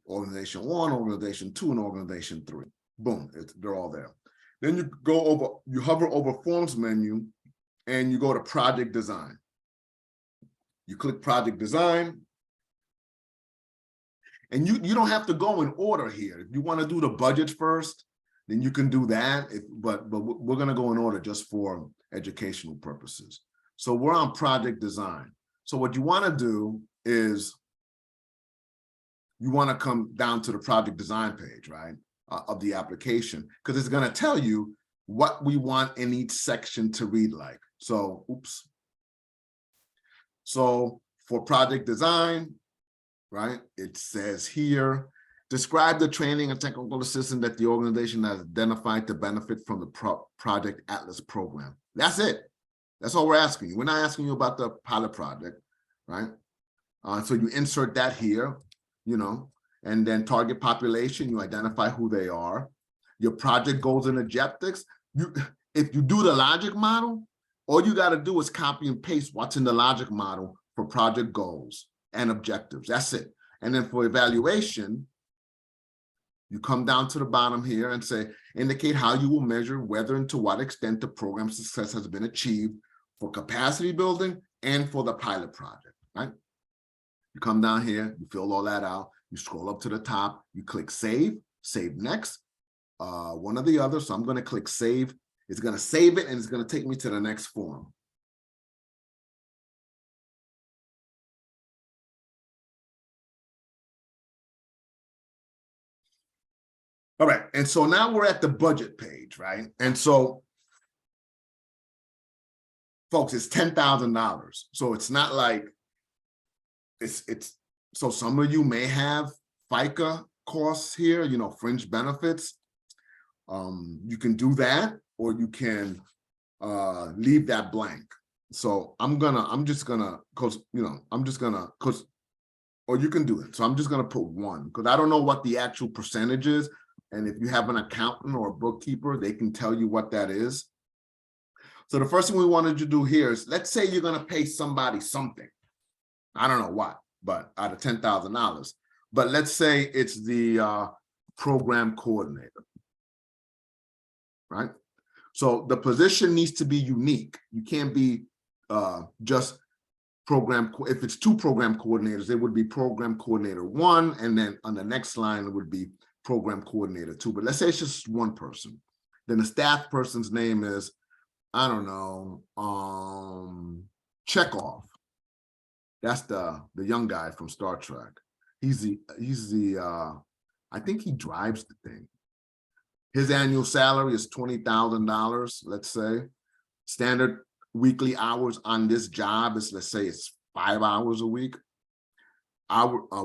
organization 1, organization 2, and organization 3. Boom, they're all there. Then you hover over forms menu and you go to project design. You click project design. And you don't have to go in order here. If you want to do the budget first, then you can do that. But we're going to go in order just for educational purposes. So we're on project design. So what you want to do is you want to come down to the project design page, right, of the application, because it's going to tell you what we want in each section to read like. So, oops. So for project design, right, it says here, describe the training and technical assistance that the organization has identified to benefit from the Project Atlas program. That's it. That's all we're asking you. We're not asking you about the pilot project, right? So you insert that here, you know, and then target population, you identify who they are. Your project goals and objectives. If you do the logic model, all you got to do is copy and paste what's in the logic model for project goals and objectives. That's it. And then for evaluation, you come down to the bottom here and say, indicate how you will measure whether and to what extent the program success has been achieved for capacity building and for the pilot project, right? You come down here, you fill all that out, you scroll up to the top, you click save, save next, one or the other. So I'm going to click save. It's going to save it and it's going to take me to the next form. All right, and so now we're at the budget page, right? And so, folks, it's $10,000. So it's not like so some of you may have FICA costs here, you know, fringe benefits. You can do that, or you can leave that blank. So or you can do it. So I'm just gonna put 1, because I don't know what the actual percentage is. And if you have an accountant or a bookkeeper, they can tell you what that is. So the first thing we wanted to do here is, let's say you're going to pay somebody something. I don't know what, but out of $10,000. But let's say it's the program coordinator, right? So the position needs to be unique. You can't be just program. If it's 2 program coordinators, it would be program coordinator 1, and then on the next line it would be program coordinator 2. But let's say it's just 1 person. Then the staff person's name is, I don't know, Chekhov. That's the young guy from Star Trek. He's the I think he drives the thing. His annual salary is $20,000, let's say. Standard weekly hours on this job is, let's say it's 5 hours a week.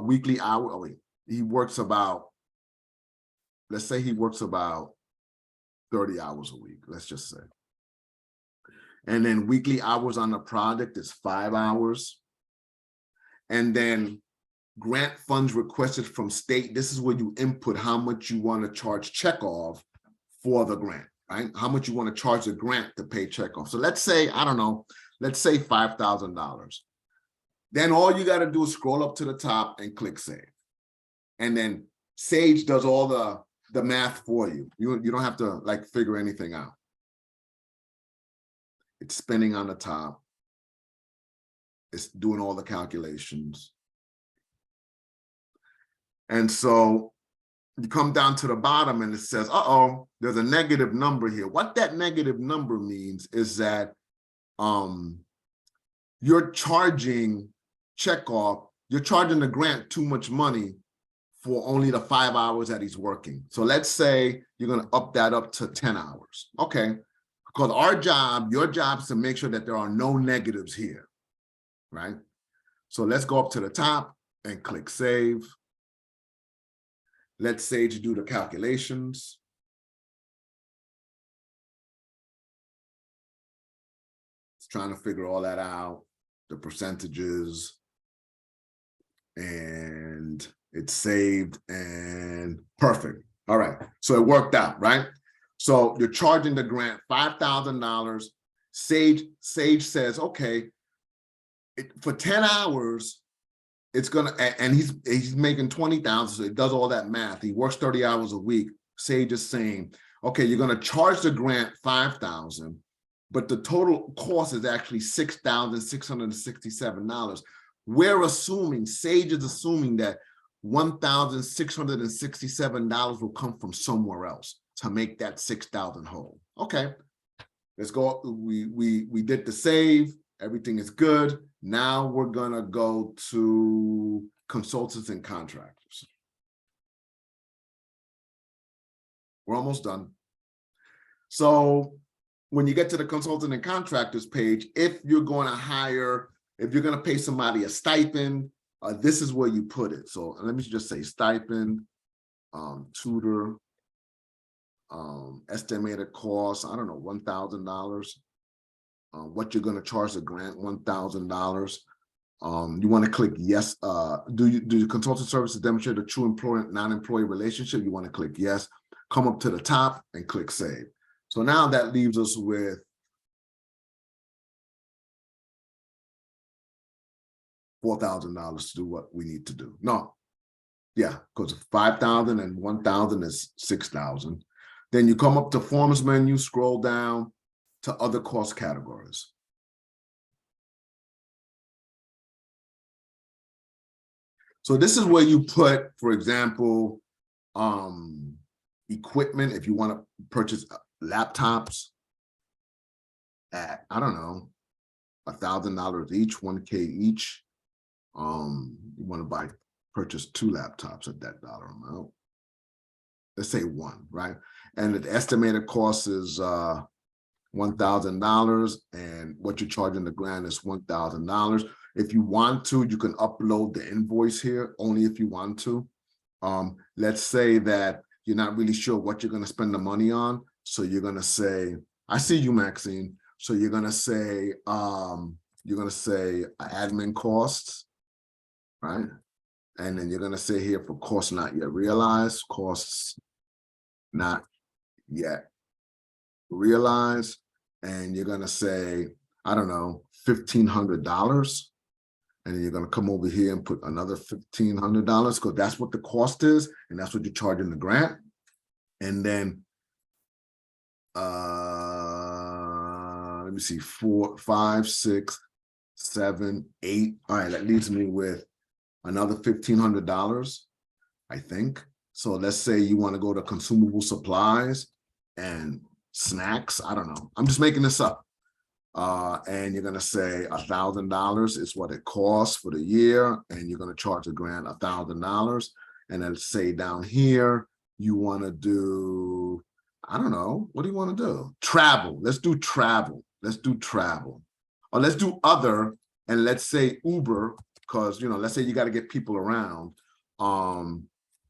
weekly hour. Oh, wait, he works about, let's say he works about 30 hours a week, let's just say. And then weekly hours on the project is 5 hours. And then grant funds requested from state. This is where you input how much you want to charge Chekhov for the grant, right? How much you want to charge the grant to pay Chekhov. So let's say, I don't know, let's say $5,000. Then all you got to do is scroll up to the top and click save. And then Sage does all the math for you. You don't have to like figure anything out. It's spinning on the top. It's doing all the calculations. And so you come down to the bottom and it says, uh-oh, there's a negative number here. What that negative number means is that you're charging Chekhov, you're charging the grant too much money for only the 5 hours that he's working. So let's say you're going to up that up to 10 hours. Okay, because our job, your job is to make sure that there are no negatives here, right? So let's go up to the top and click save. Let Sage do the calculations. It's trying to figure all that out, the percentages, and it's saved and perfect. All right, so it worked out, right? So you're charging the grant $5,000. Sage says, okay, for 10 hours, it's gonna, and he's making 20,000, so he does all that math. He works 30 hours a week. Sage is saying, okay, you're gonna charge the grant $5,000, but the total cost is actually $6,667. We're assuming, Sage is assuming that $1,667 will come from somewhere else to make that 6,000 whole. Okay, let's go. We did the save. Everything is good. Now we're gonna go to consultants and contractors. We're almost done. So when you get to the consultant and contractors page, if you're going to hire, if you're going to pay somebody a stipend, this is where you put it. So let me just say stipend, tutor, estimated cost, I don't know, $1,000. What you're going to charge the grant, $1,000. You want to click yes. Do the consultant services demonstrate a true employee non-employee relationship? You want to click yes. Come up to the top and click save. So now that leaves us with $4,000 to do what we need to do. No, yeah, because 5,000 and 1,000 is 6,000. Then you come up to forms menu, scroll down to other cost categories. So this is where you put, for example, equipment. If you want to purchase laptops at, I don't know, $1,000 each, $1K each. You want to purchase 2 laptops at that dollar amount. Let's say 1, right? And the estimated cost is $1,000, and what you're charging the grant is $1,000. If you want to, you can upload the invoice here, only if you want to. Let's say that you're not really sure what you're going to spend the money on. So you're going to say, I see you, Maxine. So you're going to say admin costs, right? And then you're going to say here for costs not yet realized, costs not yet realized. And you're going to say, I don't know, $1,500. And then you're going to come over here and put another $1,500 because that's what the cost is. And that's what you're charging the grant. And then, let me see, 4, 5, 6, 7, 8. All right, that leaves me with another $1,500, I think. So let's say you want to go to consumable supplies and snacks. I don't know. I'm just making this up. And you're going to say $1,000 is what it costs for the year. And you're going to charge the grant $1,000. And then say down here, you want to do, I don't know. What do you want to do? Travel. Let's do travel. Let's do travel. Or let's do other. And let's say Uber because, you know, let's say you got to get people around,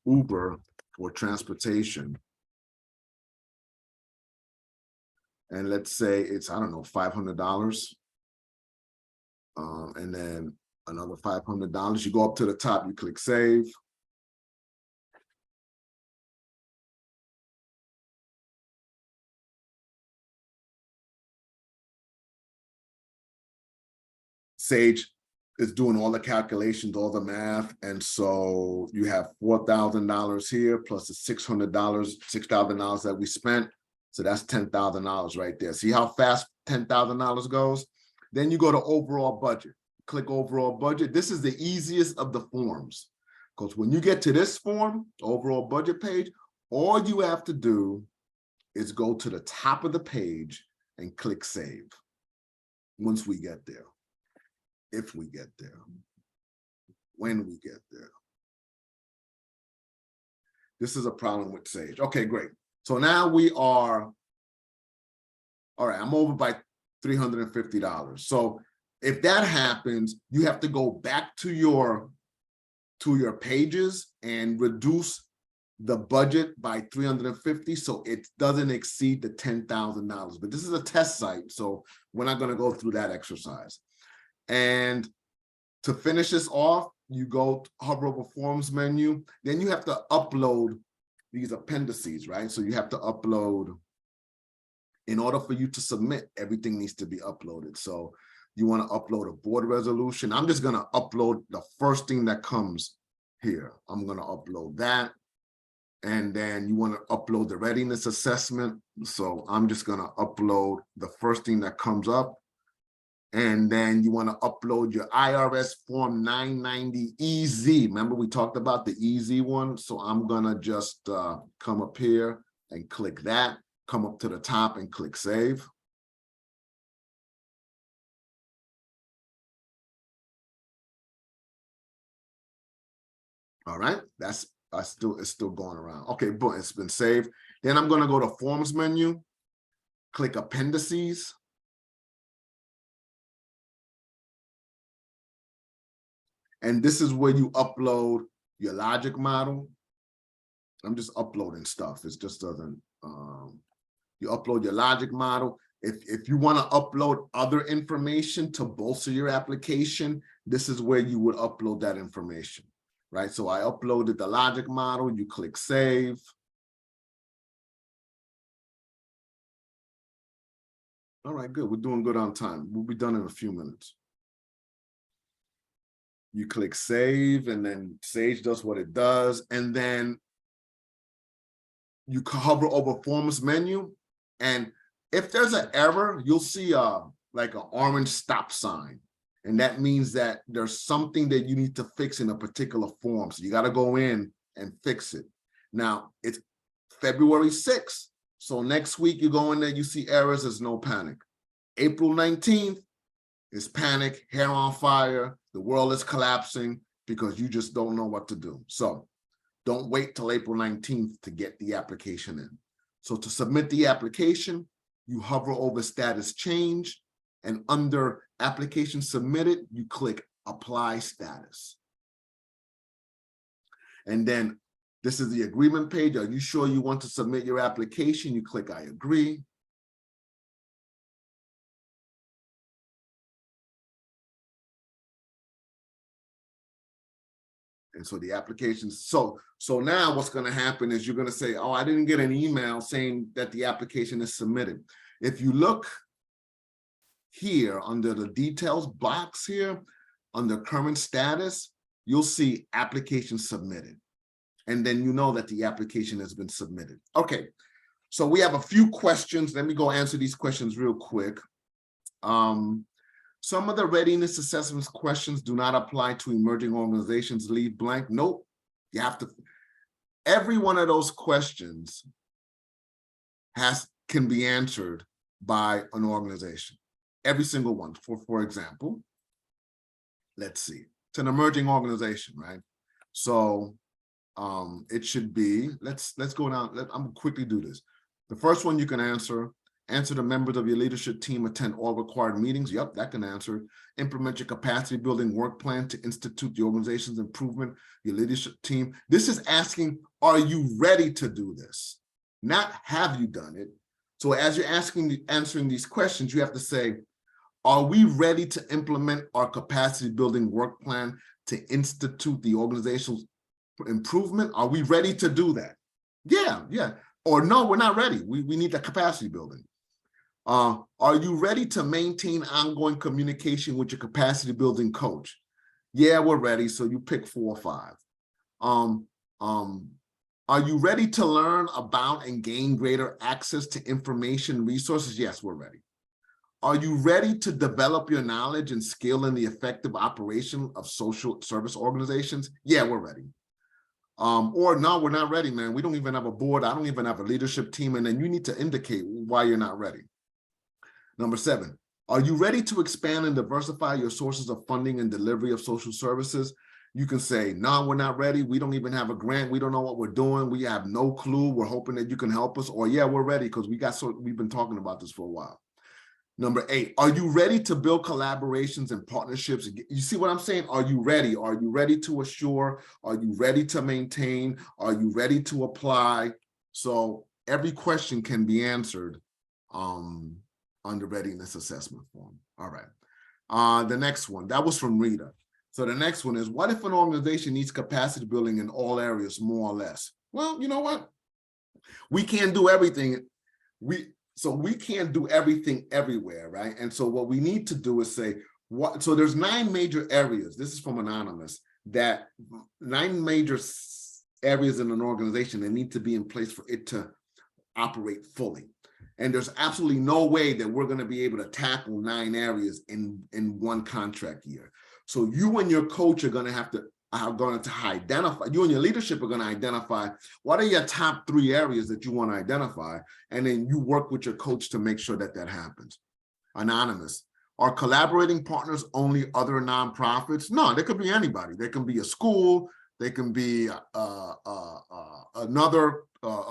Uber for transportation. And let's say it's, I don't know, $500. And then another $500. You go up to the top, you click save. Sage is doing all the calculations, all the math. And so you have $4,000 here plus the $600 that we spent. So that's $10,000 right there. See how fast $10,000 goes? Then you go to overall budget. Click overall budget. This is the easiest of the forms, because when you get to this form, overall budget page, all you have to do is go to the top of the page and click save. Once we get there, if we get there, when we get there. This is a problem with Sage. Okay, great. So now we are, all right, I'm over by $350. So if that happens, you have to go back to your pages and reduce the budget by 350 so it doesn't exceed the $10,000. But this is a test site, so we're not going to go through that exercise. And to finish this off, you go hover over forms menu, then you have to upload these appendices, right? So you have to upload, in order for you to submit, everything needs to be uploaded. So you want to upload a board resolution. I'm just going to upload the first thing that comes here. I'm going to upload that. And then you want to upload the readiness assessment. So I'm just going to upload the first thing that comes up. And then you want to upload your IRS Form 990 EZ. Remember, we talked about the EZ one. So I'm going to just come up here and click that, come up to the top and click save. All right, it's still going around. Okay, boom, it's been saved. Then I'm going to go to forms menu, click appendices. And this is where you upload your logic model. I'm just uploading stuff. It just doesn't, you upload your logic model. If you want to upload other information to bolster your application, this is where you would upload that information, right? So I uploaded the logic model, you click save. All right, good. We're doing good on time. We'll be done in a few minutes. You click save, and then Sage does what it does. And then you hover over forms menu. And if there's an error, you'll see like an orange stop sign. And that means that there's something that you need to fix in a particular form. So you got to go in and fix it. Now, it's February 6th. So next week you go in there, you see errors, there's no panic. April 19th is panic, hair on fire, the world is collapsing because you just don't know what to do. So don't wait till April 19th to get the application in. So to submit the application, you hover over status change, and under application submitted, you click apply status. And then this is the agreement page. Are you sure you want to submit your application? You click I agree. And so the application, so now what's going to happen is you're going to say, oh, I didn't get an email saying that the application is submitted. If you look here under the details box here, under current status, you'll see application submitted. And then you know that the application has been submitted. Okay, so we have a few questions. Let me go answer these questions real quick. Some of the readiness assessments questions do not apply to emerging organizations. Leave blank. Nope. You have to. Every one of those questions can be answered by an organization. Every single one. For example, let's see. It's an emerging organization, right? So it should be. Let's go down. I'm gonna quickly do this. The first one you can answer Answer the members of your leadership team attend all required meetings. Yep, that can answer. Implement your capacity building work plan to institute the organization's improvement, your leadership team. This is asking, are you ready to do this? Not have you done it. So as you're answering these questions, you have to say, are we ready to implement our capacity building work plan to institute the organizational improvement? Are we ready to do that? Yeah. Or no, we're not ready. We need the capacity building. Are you ready to maintain ongoing communication with your capacity building coach? Yeah, we're ready. So you pick 4 or 5. Are you ready to learn about and gain greater access to information resources? Yes, we're ready. Are you ready to develop your knowledge and skill in the effective operation of social service organizations? Yeah, we're ready. Or no, we're not ready, man. We don't even have a board. I don't even have a leadership team. And then you need to indicate why you're not ready. Number 7, are you ready to expand and diversify your sources of funding and delivery of social services? You can say, no, we're not ready. We don't even have a grant. We don't know what we're doing. We have no clue. We're hoping that you can help us. Or yeah, we're ready because we've been talking about this for a while. Number 8, are you ready to build collaborations and partnerships? You see what I'm saying? Are you ready? Are you ready to assure? Are you ready to maintain? Are you ready to apply? So every question can be answered on the readiness assessment form. All right. The next one, that was from Rita. So the next one is, what if an organization needs capacity building in all areas, more or less? Well, you know what? We can't do everything. So we can't do everything everywhere, right? And so what we need to do is say, so there's 9 major areas. This is from Anonymous, that 9 major areas in an organization that need to be in place for it to operate fully. And there's absolutely no way that we're going to be able to tackle 9 areas in one contract year. So you and your coach are going to identify, you and your leadership are going to identify what are your top 3 areas that you want to identify, and then you work with your coach to make sure that that happens. Anonymous, are collaborating partners only other nonprofits? No, they could be anybody. They can be a school, they can be another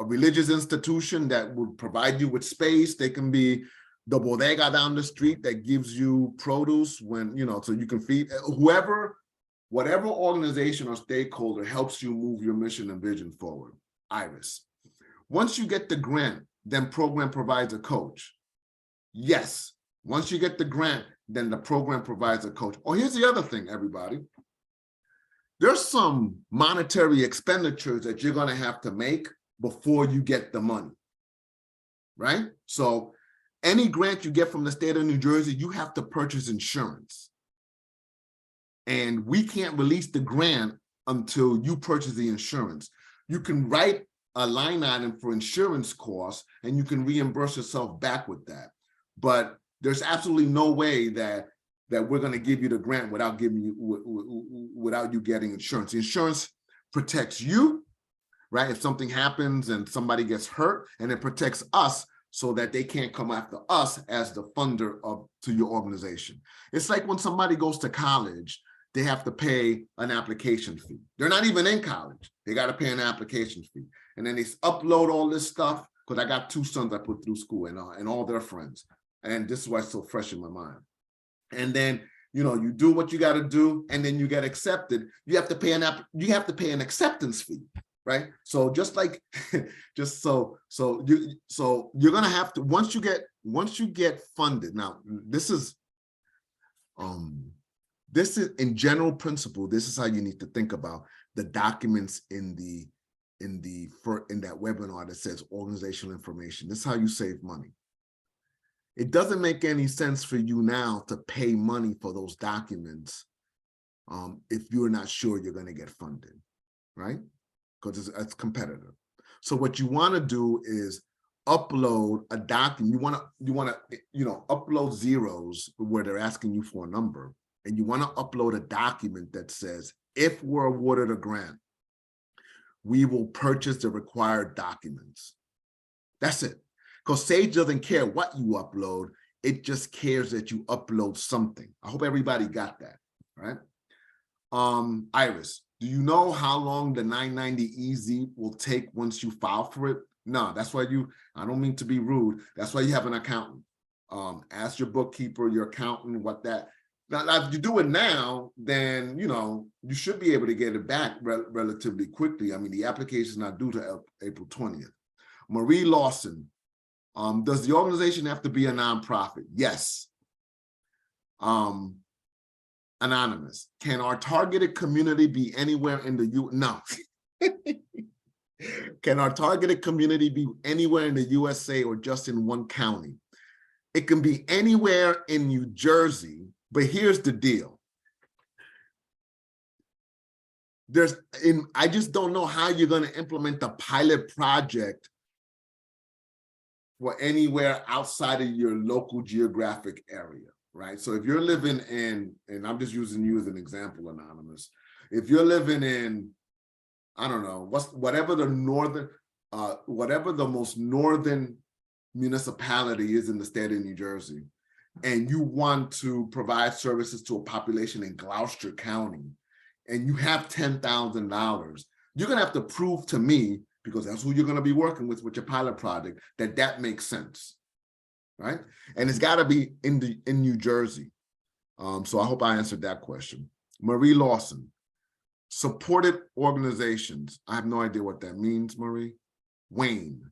religious institution that would provide you with space. They can be the bodega down the street that gives you produce when, so you can feed whatever organization or stakeholder helps you move your mission and vision forward. Iris, once you get the grant, then program provides a coach. Yes, once you get the grant, then the program provides a coach. Oh, here's the other thing, everybody. There's some monetary expenditures that you're going to have to make before you get the money, right? So any grant you get from the state of New Jersey, you have to purchase insurance. And we can't release the grant until you purchase the insurance. You can write a line item for insurance costs and you can reimburse yourself back with that. But there's absolutely no way that we're going to give you the grant without you getting insurance. The insurance protects you, right? If something happens and somebody gets hurt, and it protects us so that they can't come after us as the funder to your organization. It's like when somebody goes to college, they have to pay an application fee. They're not even in college. They got to pay an application fee. And then they upload all this stuff, because I got 2 sons I put through school and all their friends. And this is why it's so fresh in my mind. And then, you do what you got to do, and then you get accepted. You have to pay an acceptance fee, right? So you're going to have to, once you get funded. Now, this is in general principle, this is how you need to think about the documents in that webinar that says organizational information. This is how you save money. It doesn't make any sense for you now to pay money for those documents if you're not sure you're going to get funded, right? Because it's competitive. So what you want to do is upload a document. You want to upload zeros where they're asking you for a number, and you want to upload a document that says, if we're awarded a grant, we will purchase the required documents. That's it. Because Sage doesn't care what you upload. It just cares that you upload something. I hope everybody got that, right? Iris, do you know how long the 990 EZ will take once you file for it? No, that's why I don't mean to be rude. That's why you have an accountant. Ask your bookkeeper, your accountant, what that. Now, if you do it now, then, you should be able to get it back relatively quickly. I mean, the application is not due to April 20th. Marie Lawson, does the organization have to be a nonprofit? Yes. Anonymous, can our targeted community be anywhere in the U? No. Can our targeted community be anywhere in the USA or just in one county? It can be anywhere in New Jersey, but here's the deal. I just don't know how you're going to implement the pilot project for anywhere outside of your local geographic area, right? So if you're living in, and I'm just using you as an example, Anonymous, if you're living in, I don't know, whatever the most northern municipality is in the state of New Jersey, and you want to provide services to a population in Gloucester County, and you have $10,000, you're gonna have to prove to me, because that's who you're gonna be working with your pilot project, that makes sense, right? And it's gotta be in New Jersey. So I hope I answered that question. Marie Lawson, supported organizations. I have no idea what that means, Marie. Wayne,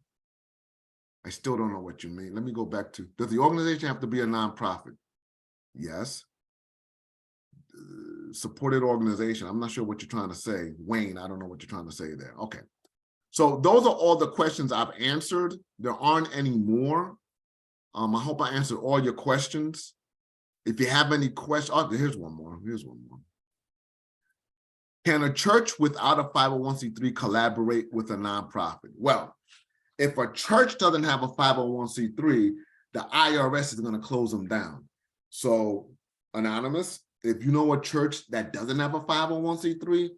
I still don't know what you mean. Let me go back to, does the organization have to be a nonprofit? Yes. Supported organization. I'm not sure what you're trying to say. Wayne, I don't know what you're trying to say there. Okay. So those are all the questions I've answered. There aren't any more. I hope I answered all your questions. If you have any questions, oh, here's one more. Can a church without a 501c3 collaborate with a nonprofit? Well, if a church doesn't have a 501c3, the IRS is going to close them down. So, Anonymous, if you know a church that doesn't have a 501c3,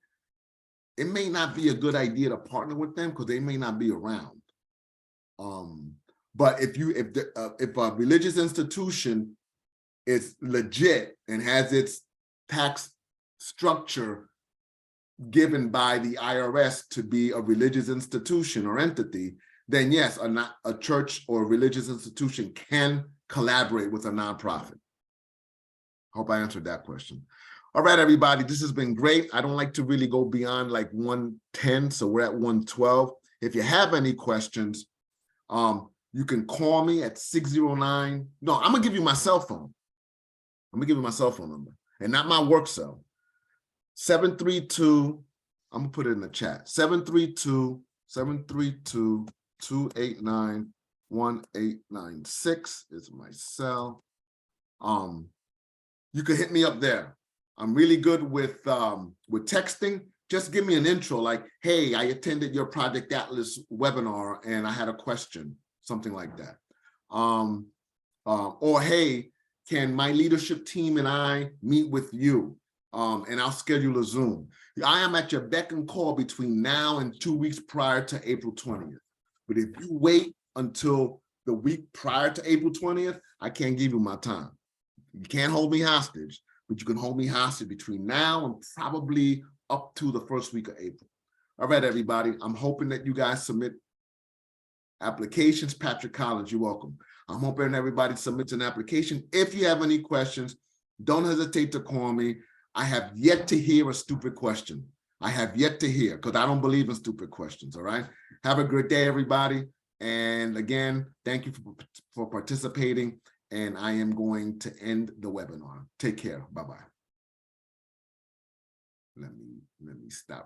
it may not be a good idea to partner with them because they may not be around. But if a religious institution is legit and has its tax structure given by the IRS to be a religious institution or entity, then yes, a church or a religious institution can collaborate with a nonprofit. Hope I answered that question. All right, everybody, this has been great. I don't like to really go beyond like 110, so we're at 112. If you have any questions, you can call me at 609. No, I'm gonna give you my cell phone. I'm gonna give you my cell phone number and not my work cell. 732, I'm gonna put it in the chat. 732-289-1896 is my cell. You can hit me up there. I'm really good with texting. Just give me an intro like, hey, I attended your Project Atlas webinar and I had a question, something like that. Or hey, can my leadership team and I meet with you? And I'll schedule a Zoom. I am at your beck and call between now and 2 weeks prior to April 20th. But if you wait until the week prior to April 20th, I can't give you my time. You can't hold me hostage, but you can hold me hostage between now and probably up to the first week of April. All right, everybody. I'm hoping that you guys submit applications. Patrick Collins, you're welcome. I'm hoping everybody submits an application. If you have any questions, don't hesitate to call me. I have yet to hear a stupid question. I have yet to hear, because I don't believe in stupid questions, all right? Have a great day, everybody. And again, thank you for participating. And I am going to end the webinar. Take care. Bye-bye. Let me stop.